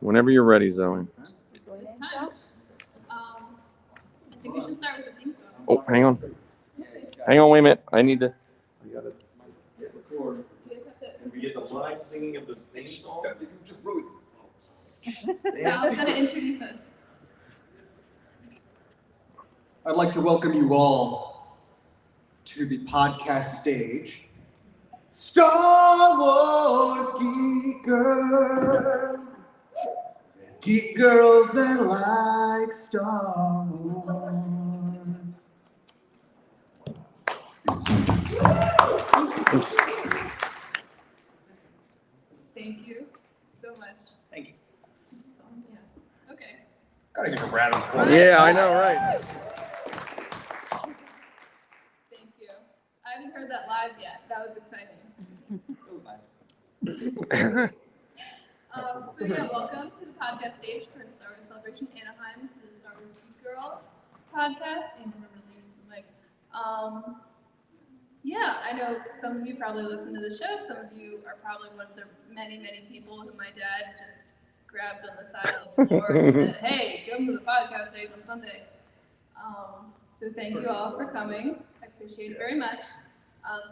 Whenever you're ready, Zoe. It's time. I think we should start with the theme song. Oh, hang on. Hang on, wait a minute. I need to. You gotta record. You guys have And we get the live singing of this theme song. Just really. to. Sal's gonna introduce us. I'd like to welcome you all to the podcast stage. Star Wars Geek Girl. Geek girls that like Star Wars. It's sometimes Thank you so much. Thank you. This is on, yeah. Okay. gotta give a round of applause. Yeah, I know, right? Thank you. I haven't heard that live yet. That was exciting. It was nice. So yeah, welcome to the podcast stage for Star Wars Celebration Anaheim, to the Star Wars Geek Girl podcast. And yeah, I know some of you probably listen to the show. Some of you are probably one of the many, many people who my dad just grabbed on the side of the floor and said, "Hey, come to the podcast stage on Sunday." So thank you all for coming. I appreciate it very much.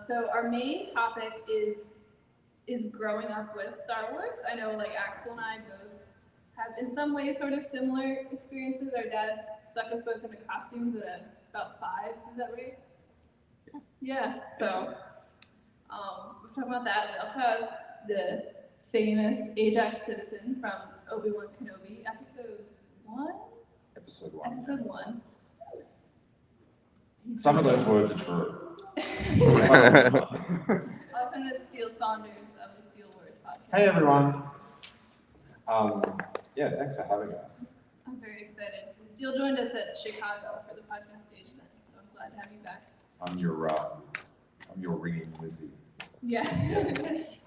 So our main topic is growing up with Star Wars. I know like Axel and I both have in some ways sort of similar experiences. Our dad stuck us both into costumes at about 5, is that right? Yeah, so we're talking about that. We also have the famous Ajax Citizen from Obi-Wan Kenobi, episode 1? Episode 1. Episode 1. Some of those words are true. Also known as Steele Saunders of the Steele Wars podcast. Hey everyone. Yeah, thanks for having us. I'm very excited. Steele joined us at Chicago for the podcast stage then, so I'm glad to have you back. I'm your ringing Lizzie. Yeah.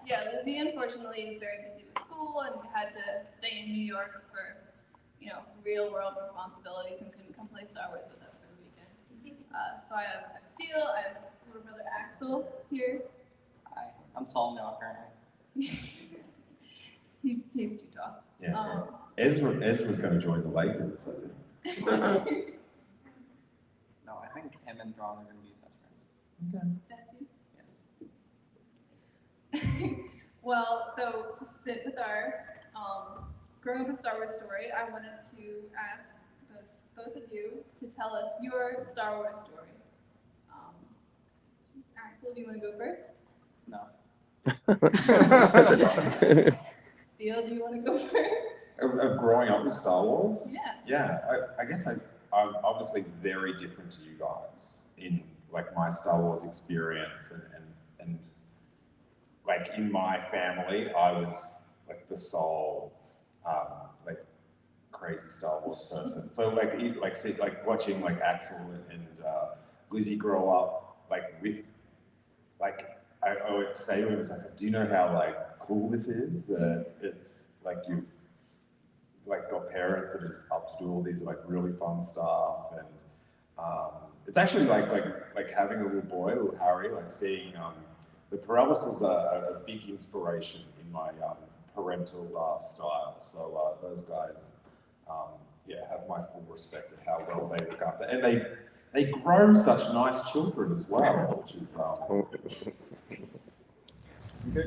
Yeah, Lizzie unfortunately is very busy with school and had to stay in New York for, real world responsibilities and couldn't come play Star Wars with us for the weekend. So I have Steele, I have little brother Axel here. Hi, I'm tall now apparently. He's too tall. Yeah. Ezra's going to join the Lakers, I think. No, I think him and Thrawn are going to be best friends. Besties. Yes. Well, so to fit with our growing up with Star Wars story, I wanted to ask both of you to tell us your Star Wars story. Axel, do you want to go first? No. Steele, do you want to go first? Of growing up with Star Wars? Yeah. Yeah, I guess I'm obviously very different to you guys in like my Star Wars experience and like in my family, I was like the sole like crazy Star Wars person. So like watching like Axel and Lizzie grow up like with like I would say to him, it's like, do you know how like cool this is? That it's like you've like got parents that are just up to do all these like really fun stuff, and it's actually like having a little boy, little Harry, like seeing the Perales is a big inspiration in my parental style. So those guys, have my full respect of how well they look after, and they grow such nice children as well, which is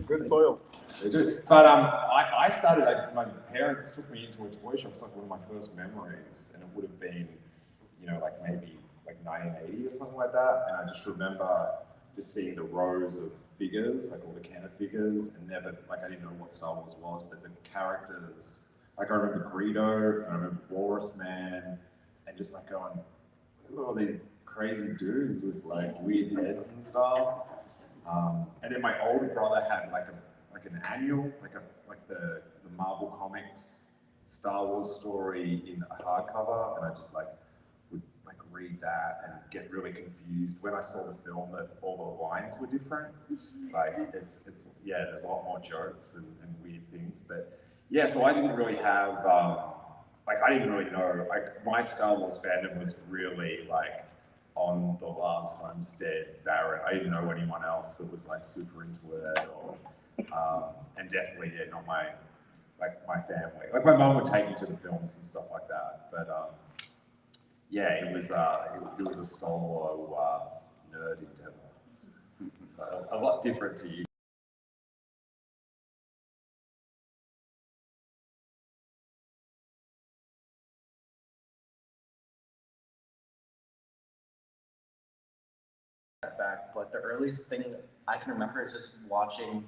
good soil. they do. But I started. My parents took me into a toy shop. It's like one of my first memories, and it would have been, like maybe like 1980 or something like that. And I just remember just seeing the rows of figures, like all the Kenner figures, and never like I didn't know what Star Wars was, but the characters. Like I remember Greedo, and I remember Walrus Man, and just like going, who are all these crazy dudes with like weird heads and stuff? And then my older brother had like an annual, like the Marvel Comics Star Wars story in a hardcover, and I just like would like read that and get really confused when I saw the film that all the lines were different. Like it's there's a lot more jokes and weird things, but yeah, so I didn't really have I didn't really know, like my Star Wars fandom was really like on the Lars Homestead, Barrett. I didn't know anyone else that was like super into it, or and definitely not my family. Like my mum would take me to the films and stuff like that, but yeah, it was a solo nerd endeavor, so a lot different to you. Back, but the earliest thing I can remember is just watching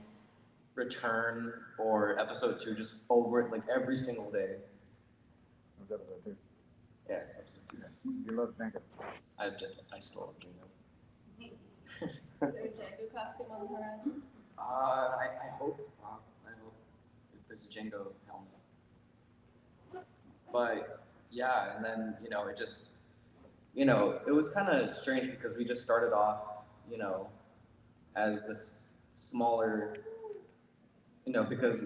Return or Episode 2 just over it like every single day. Yeah, Episode 2. You love Django. I still love Django. Is there a Django costume on the horizon? I hope. I hope if there's a Django helmet. But yeah, and then it just it was kind of strange because we just started off as this smaller because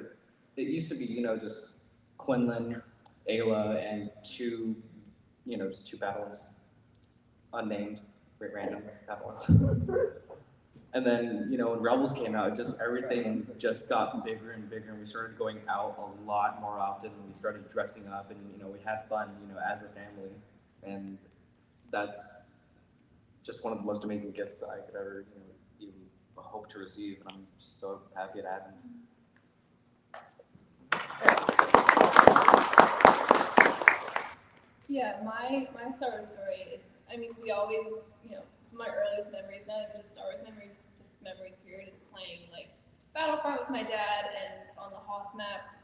it used to be just Quinlan, Ayla, and two just two Padawans, unnamed, random Padawans. And then, when Rebels came out, everything just got bigger and bigger, and we started going out a lot more often, and we started dressing up, and, we had fun, as a family. And that's just one of the most amazing gifts that I could ever, even hope to receive, and I'm so happy it happened. Yeah, my Star Wars story, we always, some of my earliest memories, not even just Star Wars memories, just memories period, is playing, Battlefront with my dad, and on the Hoth map,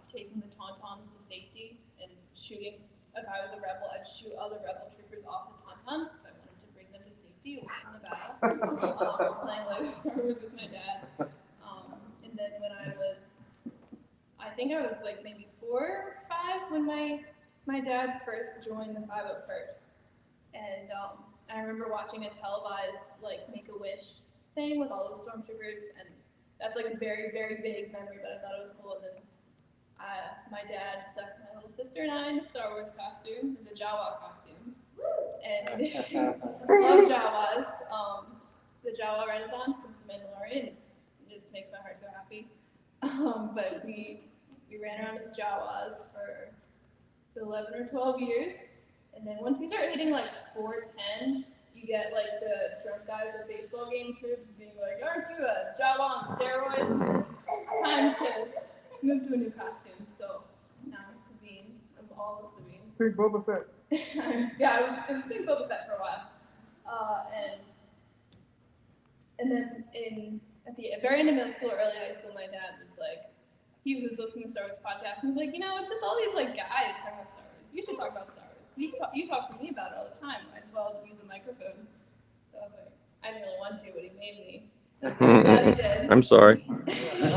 taking the Tauntauns to safety, and shooting. If I was a rebel, I'd shoot other rebel troopers off the Tauntauns, because I wanted to bring them to safety away from the battle. Playing Lego Star Wars with my dad. And then when I was maybe 4 or 5 when my dad first joined the 501st. And I remember watching a televised Make-A-Wish thing with all the stormtroopers, and that's a very, very big memory, but I thought it was cool. And then my dad stuck my little sister and I in Star Wars costumes, into Jawa costumes. And love Jawas. The Jawa Renaissance since The Mandalorian just makes my heart so happy. But we ran around as Jawas for 11 or 12 years, and then once you start hitting 410, you get the drunk guys at baseball game troops being like, "Aren't you a Jawa on steroids?" It's time to move to a new costume. So now I'm Sabine. I'm all the Sabines. Big Boba Fett. Yeah, it was Big Boba Fett for a while, and then at the very end of middle school, early high school, my dad was he was listening to Star Wars podcast, and he was it's just all these guys talking about Star Wars. You should talk about Star Wars. You talk to me about it all the time. Might as well use a microphone. So I was I didn't really want to, but he made me. I'm glad he did. I'm sorry. It's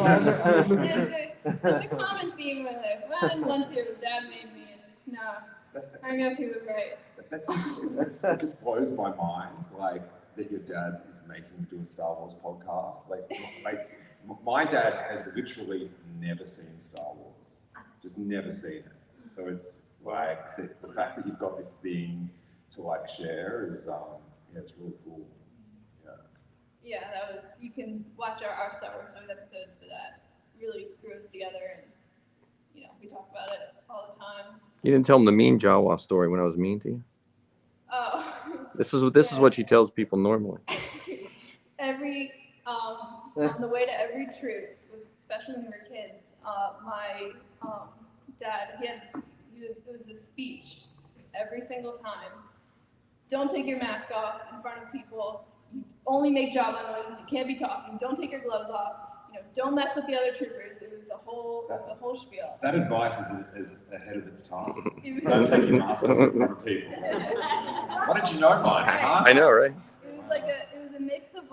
a common theme in my life. Well, I didn't want to, but Dad made me, and I guess he was right. That just blows my mind, that your dad is making you do a Star Wars podcast. My dad has literally never seen Star Wars, just never seen it. So it's the fact that you've got this thing to share is it's really cool. Yeah, you can watch our Star Wars episodes for that. Really grew us together, and we talk about it all the time. You didn't tell him the mean Jawa story when I was mean to you. Oh. This is what she tells people normally. On the way to every troop, especially when we were kids, my dad, it was a speech every single time. Don't take your mask off in front of people. You only make Java noises. You can't be talking. Don't take your gloves off. Don't mess with the other troopers. It was the whole spiel. That advice is ahead of its time. Don't take your mask off in front of people. Why did you know mine? Huh? I know, right? It was a mix of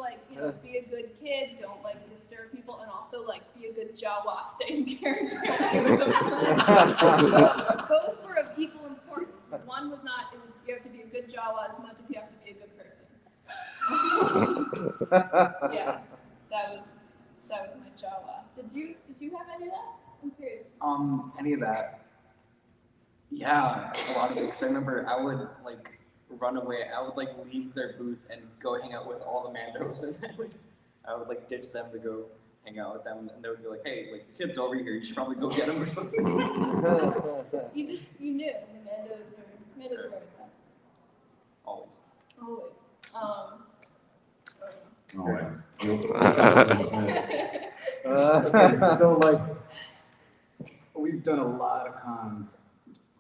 be a good kid, don't disturb people, and also be a good Jawa, stay in character. It was both were of equal importance. One was not. You have to be a good Jawa as much as you have to be a good person. Yeah, that was my Jawa. Did you have any of that? I'm curious. Any of that? Yeah, a lot of it. Because I remember I would run away. I would like leave their booth and go hang out with all the Mandos, and I would like ditch them to go hang out with them, and they would be like, "Hey, like your kid's over here. You should probably go get him or something." You knew Mandos were Always. always. So like, we've done a lot of cons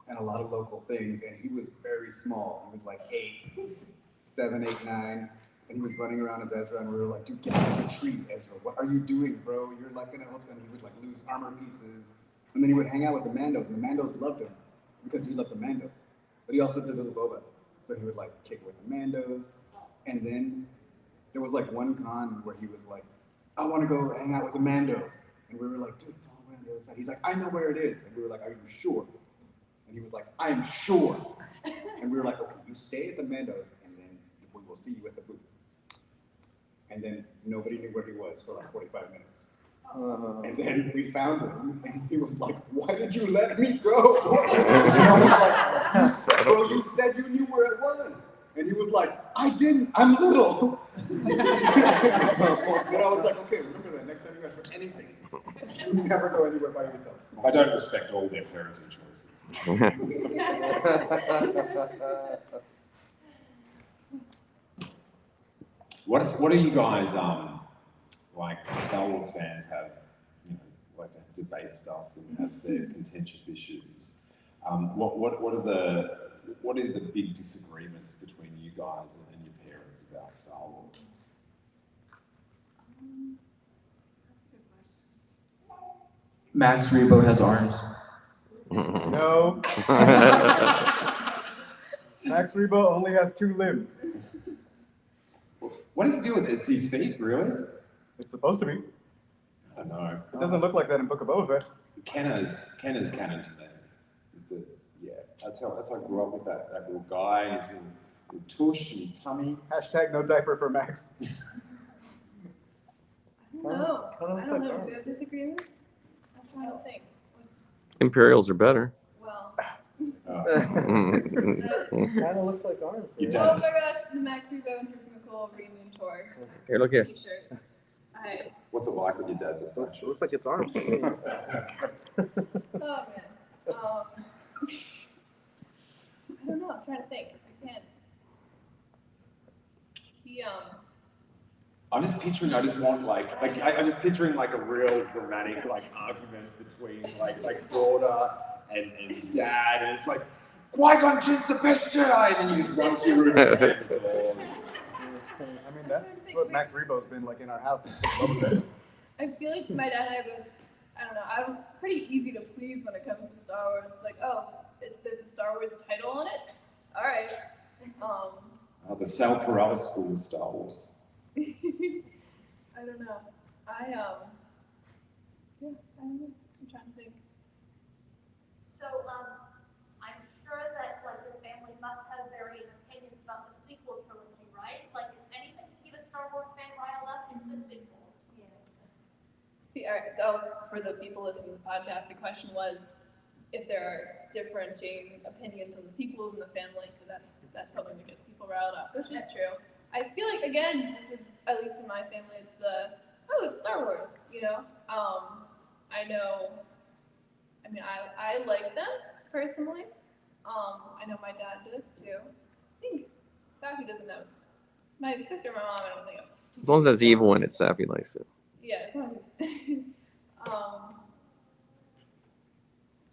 and a lot of local things, and he was very small. He was like 7, 8, 9, and he was running around as Ezra, and we were like, dude, get out of the tree, Ezra. What are you doing, bro? You're like gonna help. And he would like lose armor pieces, and then he would hang out with the Mandos, and the Mandos loved him because he loved the Mandos. But he also did little Boba, so he would like kick with the Mandos, and then there was like one con where he was like, I want to go hang out with the Mandos. And we were like, dude, it's all the way on the other side. He's like, I know where it is. And we were like, are you sure? And he was like, I am sure. And we were like, okay, you stay at the Mandos, and then we will see you at the booth. And then nobody knew where he was for like 45 minutes. And then we found him, and he was like, why did you let me go? And I was like, bro, you said you knew where it was. And he was like, I didn't, I'm little. And I was like, okay, remember that next time you ask for anything, you never go anywhere by yourself. I don't respect all their parenting choices. What do you guys like? Star Wars fans have, like to debate stuff and have their contentious issues. What are the big disagreements between you guys and your parents about Star Wars? Max Rebo has arms. No. Max Rebo only has 2 limbs. What does it do with it? It's his feet, really? It's supposed to be. I don't know. It doesn't look like that in Book of Boba Fett. Kenna's canon to me. That's how I grew up with that little guy, his little tush and his tummy. Hashtag no diaper for Max. I don't know. I don't know. Do we have disagreements? I'm trying to think. Imperials are better. Well, Kind of looks like arms. Your oh dad's my gosh, the Max Rebo and Drew McCall reunion tour Here, look here. t-shirt. What's it like when your dad's a Looks like it's arms. Oh man. I don't know. I'm trying to think. I can't. I'm just picturing. I just want I'm just picturing like a real dramatic argument between like daughter and dad, and it's like Qui-Gon Jinn's the best Jedi, and then you just run to your room and slam the door. I mean, that's what Max Rebo's been like in our house since Boba Fett. I feel like my dad and I both. I don't know. I'm pretty easy to please when it comes to Star Wars. It's like, oh, there's a Star Wars title on it. All right. The Sal Perales school of Star Wars. I don't know. I don't know. I'm trying to think. So, I'm sure that like the family must have varying opinions about the sequel trilogy, right? Like, if anything to get a Star Wars fan riled up, it's the sequels. Yeah. See, all right. Oh, for the people listening to the podcast, the question was if there are differentiating opinions on the sequels in the family, because that's something that gets people riled up, which is true. I feel like, again, this is, at least in my family, it's it's Star Wars, I know, I mean, I like them, personally. I know my dad does, too. I think Safi doesn't know. My sister and my mom, I don't think. As long as that's evil in it, Safi likes it. Yeah, as long as,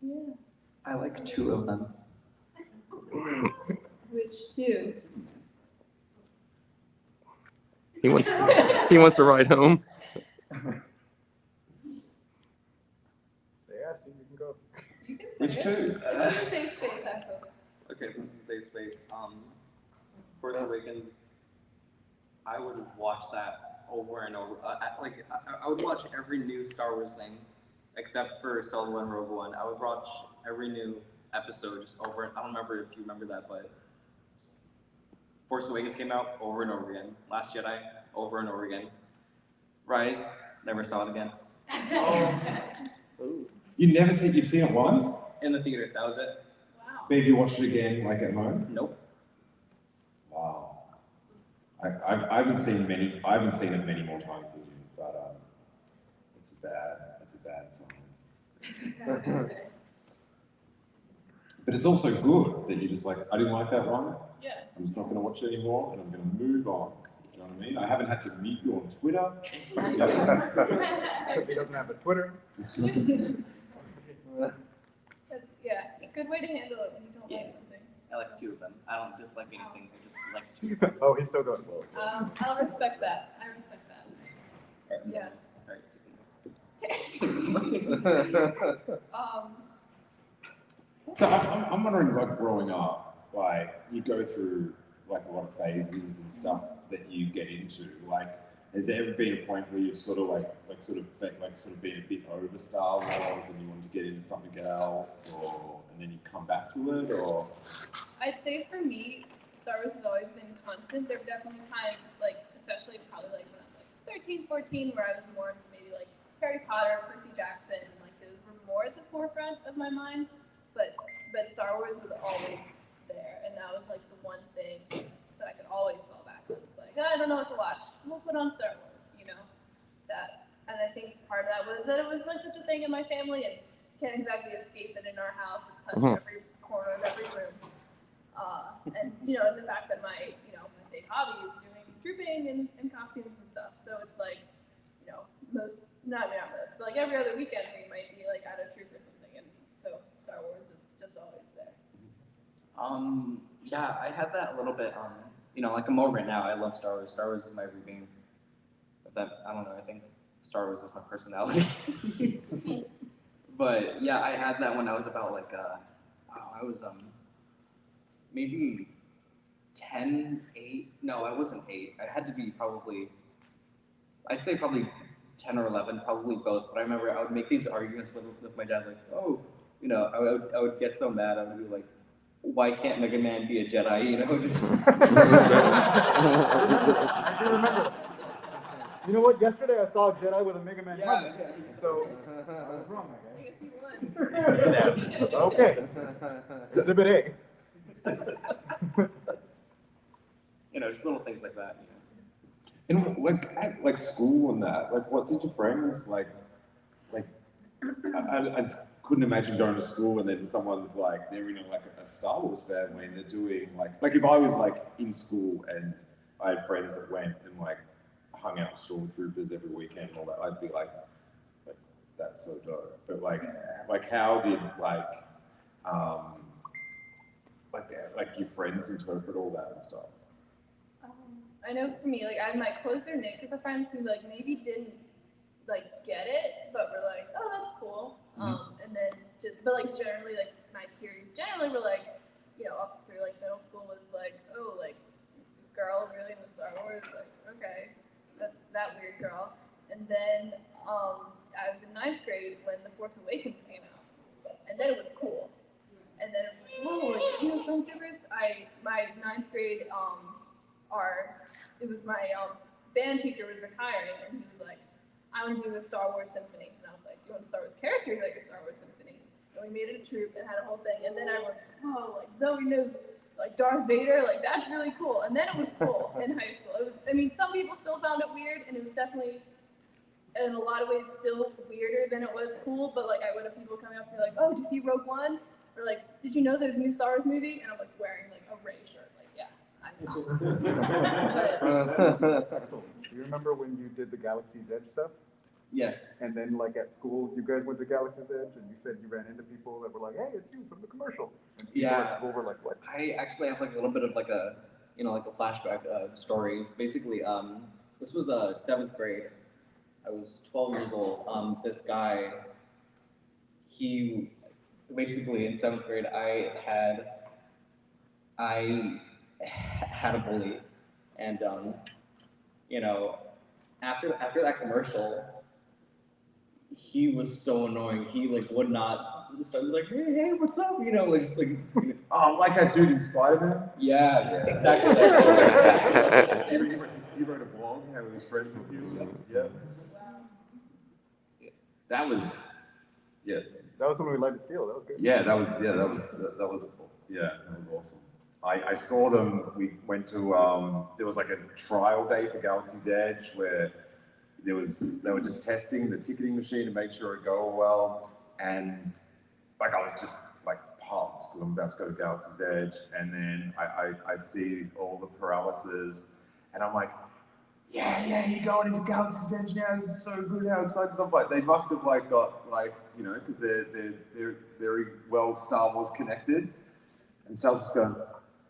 yeah. I like 2 of them. Which 2? He wants a ride home. They asked you, you can go. You can say Which it. 2? It's a safe space, Axel. Okay, this is a safe space. Force Awakens. I would watch that over and over. I would watch every new Star Wars thing, except for Solo and Rogue One. I would watch every new episode just over. I don't remember if you remember that, but Force Awakens came out over and over again. Last Jedi, over and over again. Rise, never saw it again. You've seen it once? In the theater, that was it. Wow. Maybe you watched it again, like at home? Nope. I haven't seen it many more times than you, but it's a bad sign. But it's also good that you're just like, I didn't like that one. Yeah. I'm just not going to watch it anymore, and I'm going to move on. You know what I mean? I haven't had to mute you on Twitter. He doesn't have a Twitter. That's, yeah, it's a good way to handle it when you don't like something. I like two of them. I don't dislike anything. I just like two. Oh, he's still going. I'll respect that. I respect that. Yeah. So I'm wondering, like, growing up, like, you go through, like, a lot of phases and stuff that you get into. Like, has there ever been a point where you've sort of, been a bit over Star Wars and you wanted to get into something else, and then you've come back to it, or? I'd say for me, Star Wars has always been constant. There have definitely times, like, especially probably like when I was like 13, 14, where I was more into maybe like Harry Potter, Percy Jackson, like those were more at the forefront of my mind. But Star Wars was always there, and that was like the one thing that I could always fall back on. It's like, I don't know what to watch. We'll put on Star Wars, you know? That, and I think part of that was that it was like such a thing in my family, and can't exactly escape it in our house. It's touched every corner of every room. And you know, the fact that my big hobby is doing trooping and costumes and stuff. So it's like, you know, not most, but like every other weekend we might be like at a troop or something, and so Star Wars is just always there. Yeah, I had that a little bit. Like a moment now. I love Star Wars. Star Wars is my everything. But I don't know. I think Star Wars is my personality. But yeah, I had that when I was about like I was maybe 10, 8. No, I wasn't 8. I had to be probably. I'd say probably 10 or 11, probably both. But I remember I would make these arguments with my dad, like, oh, you know, I would get so mad. I would be like, why can't Mega Man be a Jedi? You know. Just I do remember that. You know what? Yesterday I saw a Jedi with a Mega Man helmet. yeah. So I was wrong, I I guess. guess you won. Okay. Exhibit A. Just little things like that. And like at like school and that, like what did your friends like? I couldn't imagine going to school and then someone's like they're in like a Star Wars family and they're doing like if I was like in school and I had friends that went and like hung out with stormtroopers every weekend and all that, I'd be like that's so dope. But like how did like your friends interpret all that and stuff? I know for me, like I had my closer knit group of friends who like maybe didn't like get it, but were like, oh, that's cool. And then but like generally like my peers generally were like, you know, up through like middle school was like, oh, like girl really into Star Wars, like okay, that's that weird girl. And then I was in 9th grade when The Force Awakens came out, and then it was cool. And then it was like, whoa, like, you know, Stormtroopers. My 9th grade it was my band teacher was retiring, and he was like, I want to do a Star Wars Symphony. And I was like, do you want Star Wars characters at your Star Wars Symphony? And we made it a troupe and had a whole thing. And then everyone's like, oh, like Zoe knows like Darth Vader, like that's really cool. And then it was cool in high school. It was, I mean, some people still found it weird, and it was definitely in a lot of ways still weirder than it was cool. But like I would have people coming up and be like, oh, did you see Rogue One? Or like, did you know there's a new Star Wars movie? And I'm like wearing like a Rey shirt. Like, yeah, I know. Do you remember when you did the Galaxy's Edge stuff? Yes. And then like at school, you guys went to Galaxy's Edge and you said you ran into people that were like, hey, it's you from the commercial. And people at school were like, what? I actually have like a little bit of like a, like a flashback stories. Basically, this was 7th grade. I was 12 years old. This guy, he basically in 7th grade, I had a bully, and after that commercial, he was so annoying. He like would not. So I was like, hey, what's up? Like just like. Oh, like that dude in Spider-Man? Yeah, exactly. He wrote a blog how he was friends with you. Yeah. That was. Yeah. That was when we liked to steal. That was good. Yeah, that was awesome. I saw them. We went to there was like a trial day for Galaxy's Edge where they were just testing the ticketing machine to make sure it go well, and like I was just like pumped because I'm about to go to Galaxy's Edge, and then I see all the Peraleses, and I'm like, yeah, you're going into Galaxy's Edge now. This is so good. How excited! Because I'm like, they must have like got like because they're very well Star Wars connected, and Sal's just going,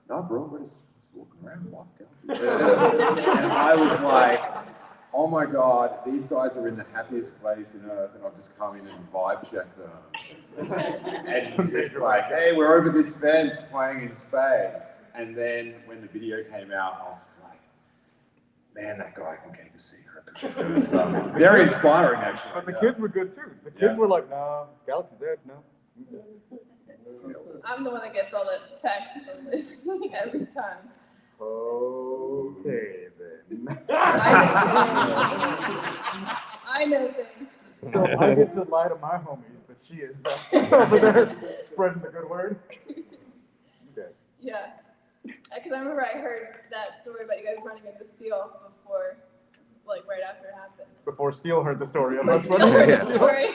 no, bro, we're just walking around, walking and I was like, oh my God, these guys are in the happiest place on earth, and I've just come in and vibe check them. And just like, hey, we're over this fence playing in space. And then when the video came out, I was like, man, that guy can keep a secret. It was very inspiring, actually. But the kids were good too. The kids were like, no, Galaxy's Edge, no. I'm the one that gets all the texts from this every time. Okay, then. I know things. So I get to lie to my homies, but she is over there spreading the good word. Okay. Yeah. Because I remember I heard that story about you guys running into Steele before, like right after it happened. Before Steele heard the story. Before Steele heard the story.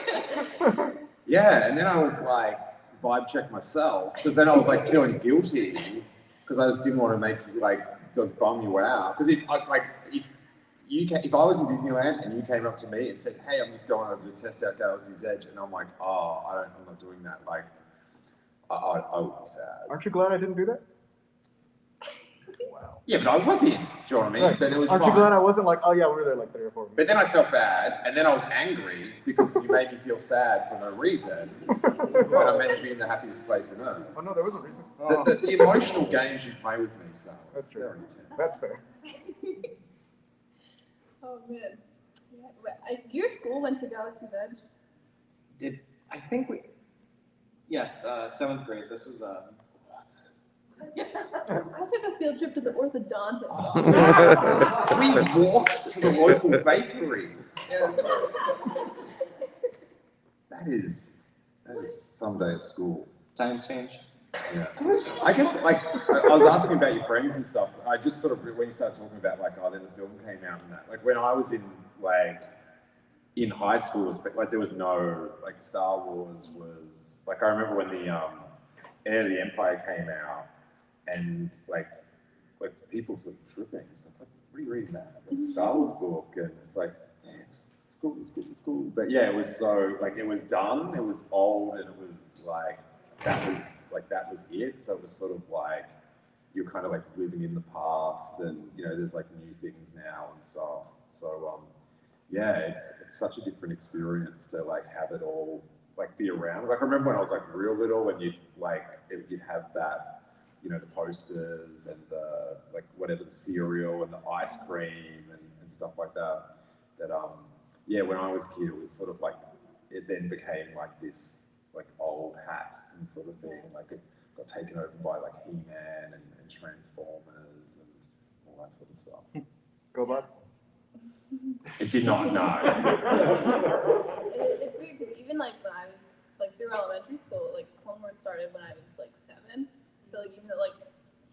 Yeah, and then I was like, vibe check myself, because then I was like feeling guilty, because I just didn't want to make to bum you out. Because if I was in Disneyland and you came up to me and said, hey, I'm just going over to test out Galaxy's Edge, and I'm like, oh, I'm not doing that. Like, I would be sad. Aren't you glad I didn't do that? Wow. Yeah, but I was in. Do you know what I mean? Right. But it was Aren't fun. you glad I wasn't like, oh yeah, we were there like 3 or 4 weeks. But then I felt bad, and then I was angry because you made me feel sad for no reason. When I'm meant to be in the happiest place on earth. Oh no, there was a reason. Oh. The emotional games you play with me, Sal. That's true. Very intense. That's fair. Oh man. Yeah. Your school went to Galaxy's Edge? I think we, yes, 7th grade, this was, what? Yes. I took a field trip to the orthodontist. We walked to the local bakery. Yes. That is someday at school. Times change. Yeah. I guess I was asking about your friends and stuff. I just sort of when you started talking about then the film came out and that. Like when I was in high school, there was no Star Wars was I remember when the Heir to the Empire came out and people sort of tripping. It's like, what are you reading that? It's a Star Wars book, and it's like, yeah, it's cool. But yeah, it was so it was done. It was old, and it was that was it. So it was sort of you're kind of living in the past, and there's new things now and stuff. So yeah, it's such a different experience to have it all be around. I remember when I was real little, when you'd have that, the posters and the whatever, the cereal and the ice cream and stuff like that. That yeah, when I was a kid, it was sort of it then became this old hat and sort of thing. It got taken over by He-Man and Transformers and all that sort of stuff. Go Bucks. It did not, no. It's weird because even when I was through elementary school, Clone Wars started when I was 7. So even though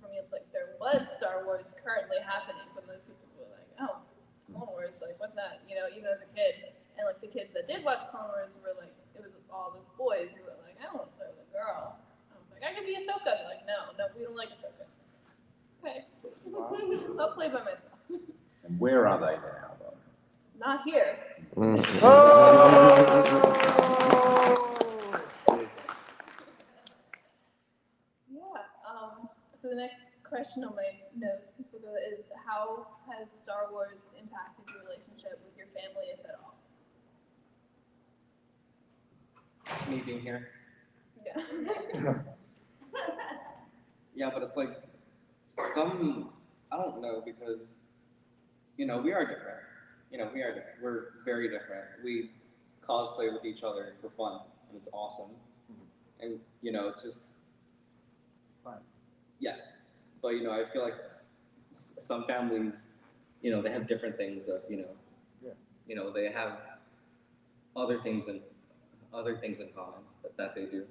for me it's there was Star Wars currently happening, but most people were oh, Clone Wars, what's that? Even as a kid, and the kids that did watch Clone Wars were it was all the boys who were I don't want to play with a girl. I was I could be Ahsoka. They're no, we don't like Ahsoka. Okay, I'll play by myself. And where are they now, though? Not here. So the next question on my notes is how has Star Wars impacted your relationship with your family, if at all? Me being here. Yeah. Yeah, but it's I don't know, because, we are different. We are different. We're very different. We cosplay with each other for fun, and it's awesome. And, it's just fun. Yes. But, I feel like some families, they have different things of, they have other things in common that they do.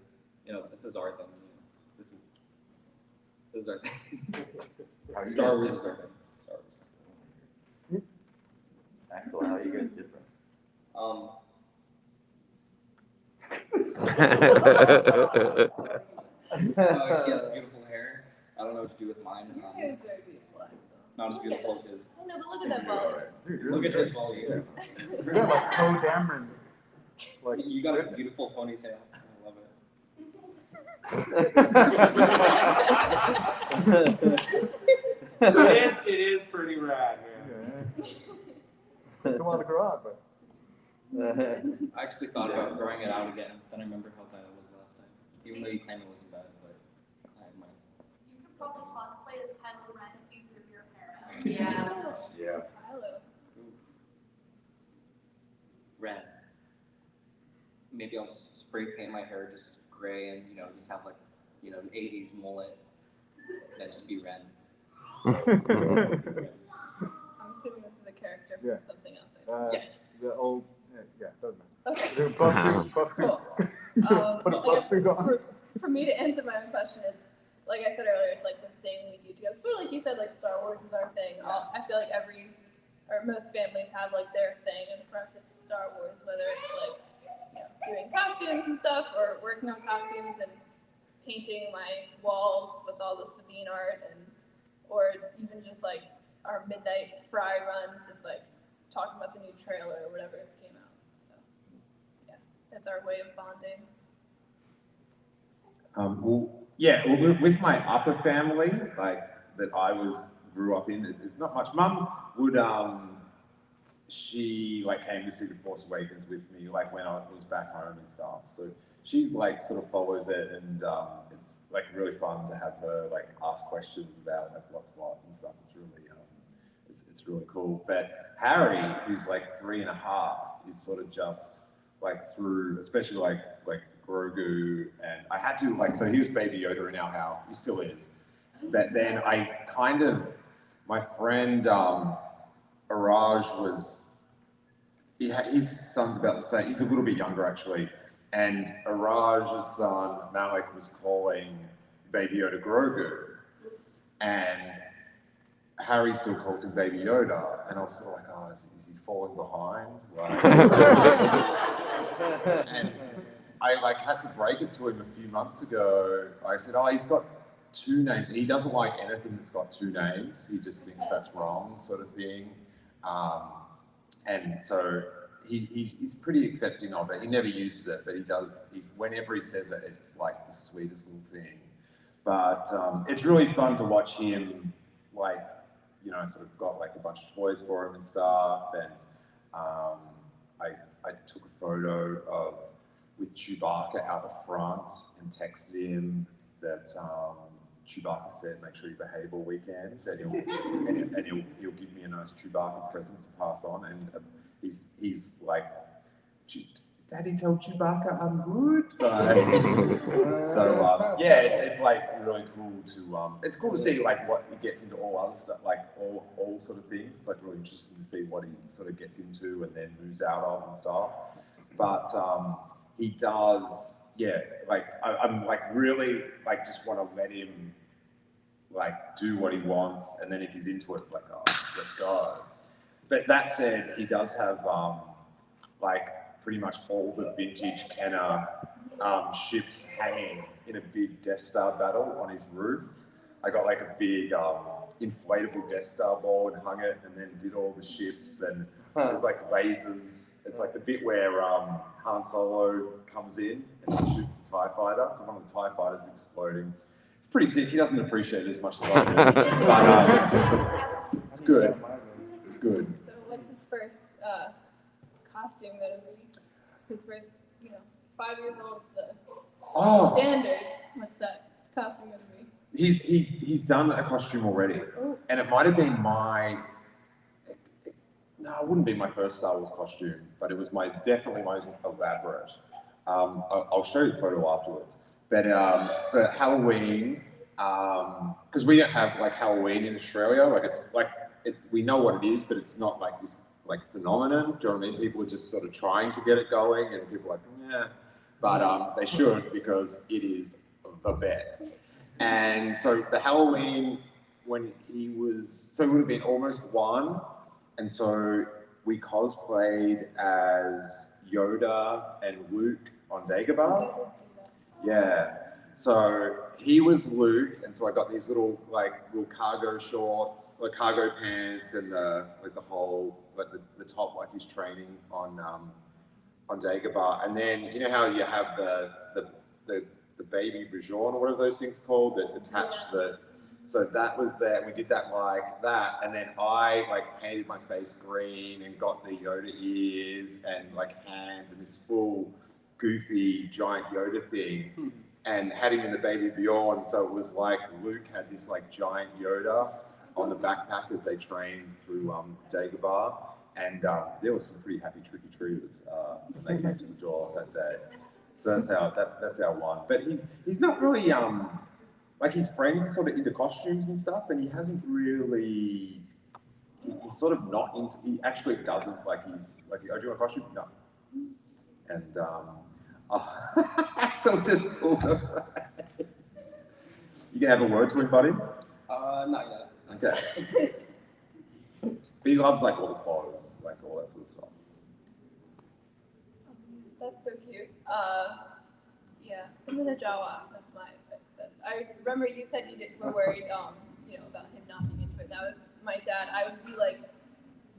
This is our thing. This is This is our thing. How you Star guys Wars is our thing. Star Wars. Axel, how are you guys different? He has beautiful hair. I don't know what to do with mine. Your hair is very beautiful, Axel. Not as beautiful as his. I know, but look at that volume. Dude, Look at his volume. You got like Poe Dameron. Like, You got a beautiful ponytail. I love it. It is pretty rad, man. yeah. Took a while to grow out, but. I actually thought about growing it out again, then I remember how bad it was last time. Even though you claim it wasn't bad, but I had mine. You could probably cosplay as Kylo Ren if you grew your hair out. Yeah. Kylo. Ren. Maybe I'll just spray paint my hair just gray and, just have like, an 80s mullet. Then just be Ren. I'm assuming this is a character from Yeah. something else. Yes. The old, yeah, doesn't matter. Okay. The buff suit. Cool. Put a Like, buff suit on. for me to answer my own question, it's like I said earlier, it's like the thing we do together. Sort of like you said, like Star Wars is our thing. I feel like most families have like their thing, and for us it's Star Wars. Whether it's like doing costumes and stuff, or working on costumes and painting my walls with all the Sabine art, or even just like our midnight fry runs, just like talking about the new trailer or whatever just came out. So yeah, that's our way of bonding. With my upper family, like that grew up in, it's not much. Mum would, she like came to see The Force Awakens with me, like when I was back home and stuff. So she's like sort of follows it, and it's like really fun to have her like ask questions about like what's what and stuff. It's really, it's really cool. But Harry, who's like 3.5, is sort of just like through, especially like Grogu, and I had to so he was Baby Yoda in our house. He still is. But then my friend Araj his son's about the same. He's a little bit younger actually, and Araj's son Malik was calling Baby Yoda Grogu, and Harry still calls him Baby Yoda, and I was sort of like, oh, is he falling behind? And I had to break it to him a few months ago. I said, oh, he's got 2 names. He doesn't like anything that's got 2 names. He just thinks that's wrong, sort of thing. And so he's pretty accepting of it. He never uses it, but he does. Whenever he says it, it's like the sweetest little thing. But it's really fun to watch him, sort of got like a bunch of toys for him and stuff. And I took a photo with Chewbacca out the front and texted him that Chewbacca said, make sure you behave all weekend, and he'll give me a nice Chewbacca present to pass on. And he's like, Daddy told Chewbacca I'm good. So it's like really cool to it's cool to see like what he gets into, all other stuff, like all sort of things. It's like really interesting to see what he sort of gets into and then moves out of and stuff. But he does, I'm like really like just want to let him like do what he wants, and then if he's into it, it's like, oh, let's go. But that said, he does have like pretty much all the vintage Kenner ships hanging in a big Death Star battle on his roof. I got like a big inflatable Death Star ball and hung it, and then did all the ships, and there's like lasers. It's like the bit where Han Solo comes in and he shoots the TIE fighter, so one of the TIE fighters is exploding. It's pretty sick. He doesn't appreciate it as much as I do, but it's good. It's good. So what's his first costume gonna be? His first, 5 years old is the standard. What's that costume gonna be? He's done a costume already, and it might have been no, it wouldn't be my first Star Wars costume, but it was definitely most elaborate. I'll show you the photo afterwards. But for Halloween, because we don't have like Halloween in Australia, like it's like we know what it is, but it's not like this like phenomenon. Do you know what I mean? People are just sort of trying to get it going, and people are like, yeah, but they should, because it is the best. And so the Halloween when he was, so it would have been almost 1, and so we cosplayed as Yoda and Luke on Dagobah. Yeah. So he was Luke, and so I got these little cargo shorts, like cargo pants, and the whole the top like he's training on Dagobah. And then you know how you have the baby Bajourn or whatever those things called that attach the. So that was there. We did that like that, and then I painted my face green and got the Yoda ears and hands and this full goofy giant Yoda thing, and had him in the baby Bjorn. So it was like Luke had this giant Yoda on the backpack as they trained through Dagobah, and there was some pretty happy trick-or-treaters when they came to the door that day. So that's our one. But he's not really his friends are sort of into costumes and stuff, and he hasn't really. He's sort of not into. He actually doesn't he's oh, do you want a costume? No. And Axel just pulled a face. You can have a word to him, buddy. Not yet. Okay. But he loves all the clothes, all that sort of stuff. That's so cute. Yeah, I'm in a Jawa. That's my sense. I remember you said you were worried, about him not being into it. That was my dad. I would be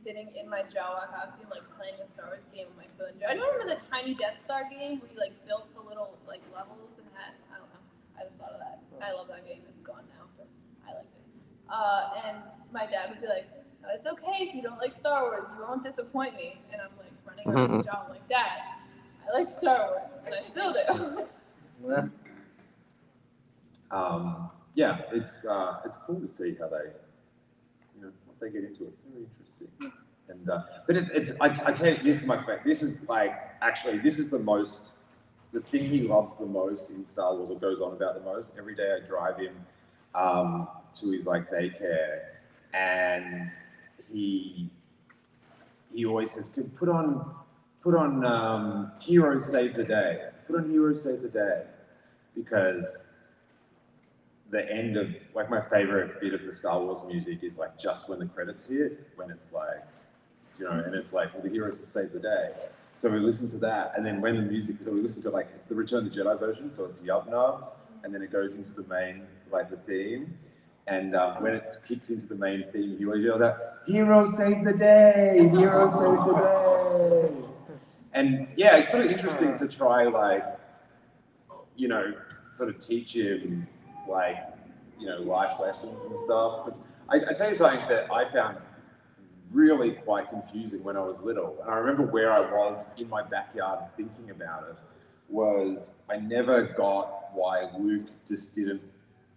sitting in my Jawa costume, playing a Star Wars game on my phone. I don't remember the tiny Death Star game where you built the little levels and had. I don't know. I just thought of that. I love that game. It's gone now, but I liked it. And my dad would be like, "No, it's okay if you don't like Star Wars. You won't disappoint me." And I'm running around the Jawa, Dad, I like Star Wars, and I still do. Yeah, it's cool to see how they, what they get into it. It's very interesting. And but I tell you, this is my favorite. This is actually this is the thing he loves the most in Star Wars, or goes on about the most. Every day I drive him to his daycare, and he always says, put on Heroes Save the Day. Put on Heroes Save the Day. Because the end of, my favorite bit of the Star Wars music is just when the credits hit, when it's and it's well, the heroes to save the day. So we listen to that, and then when the music, so we listen to the Return of the Jedi version, so it's Yub Nub, and then it goes into the main, the theme. And when it kicks into the main theme, he always yells out, "Heroes save the day! Heroes save the day!" And yeah, it's sort of interesting to try, sort of teach him, life lessons and stuff. Because I tell you something that I found really quite confusing when I was little. And I remember where I was in my backyard thinking about it, was I never got why Luke just didn't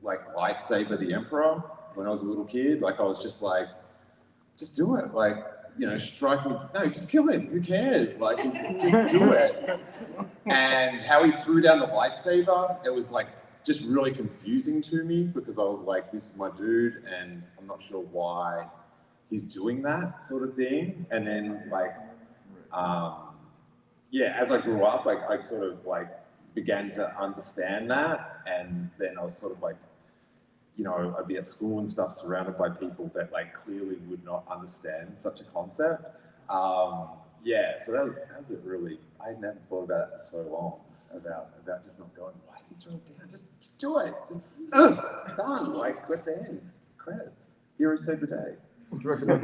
lightsaber the Emperor when I was a little kid. I was just just do it. Strike me. No, just kill him. Who cares? Just do it. And how he threw down the lightsaber, it was just really confusing to me, because I was this is my dude, and I'm not sure why he's doing that sort of thing. And then as I grew up, I sort of began to understand that, and then I was sort of I'd be at school and stuff surrounded by people that clearly would not understand such a concept. So that was a really, I never thought about it for so long, about just not going, why is he throwing it down? Just do it. Just done. Let's end. Credits. Heroes save the day. There are a lot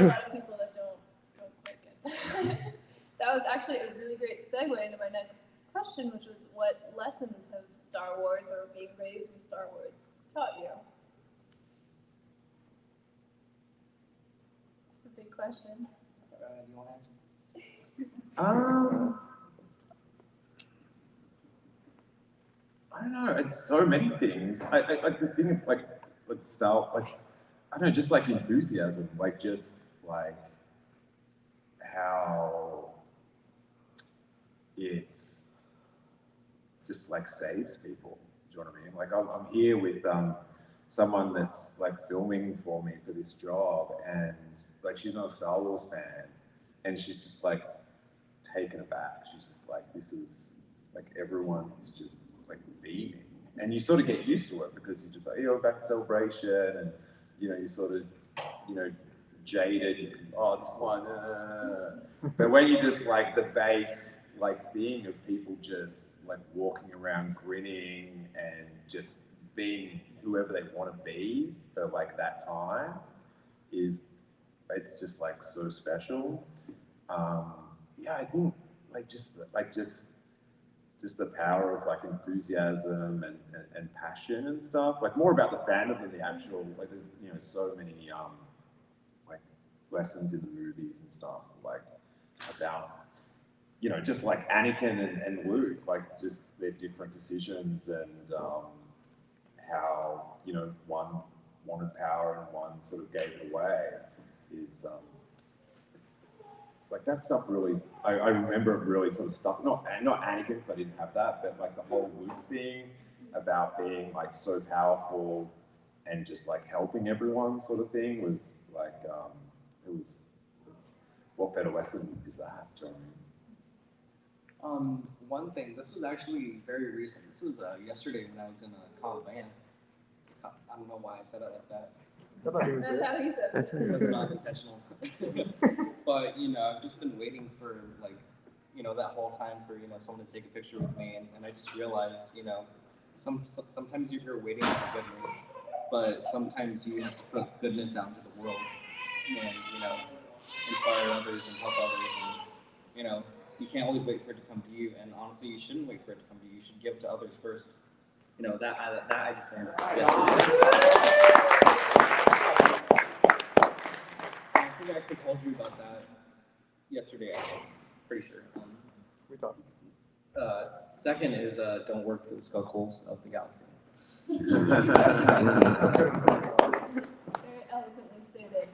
of people that don't quite get that. That was actually a really great segue into my next question, which was, what lessons have Star Wars, or being raised with Star Wars, taught you? That's a big question. You want to answer? I don't know. It's so many things. I the thing Star, I don't know, just enthusiasm, how it's just saves people. Do you know what I mean? I'm here with someone that's filming for me for this job, and she's not a Star Wars fan, and she's just taken aback. She's just this is everyone is just beaming, and you sort of get used to it because you're just like, you're back to Celebration, and you sort of, jaded. You can, oh, this one. But when you just like the base thing of people just like walking around grinning and just being whoever they want to be for like that time, it's just like so special. I think just the power of like enthusiasm and passion and stuff, like more about the fandom than the actual, like there's so many like lessons in the movies and stuff, like about just like Anakin and Luke, like just their different decisions and how one wanted power and one sort of gave it away is it's like that stuff really, I remember it really sort of stuck, not Anakin because I didn't have that, but like the whole Luke thing about being like so powerful and just like helping everyone sort of thing was like, it was, what better lesson is that, John? One thing, this was actually very recent. This was yesterday when I was in a comp van. I don't know why I said it like that. That's how he said it. It was not intentional. But, I've just been waiting for, like, that whole time for, someone to take a picture with me. And I just realized, sometimes you're waiting for goodness, but sometimes you have to put goodness out into the world and, inspire others and help others. And, you can't always wait for it to come to you. And honestly, you shouldn't wait for it to come to you. You should give it to others first. That I just learned yesterday. I think I actually told you about that yesterday, I'm pretty sure. We talked. Second is don't work for the skullholes of the galaxy. Very eloquently stated.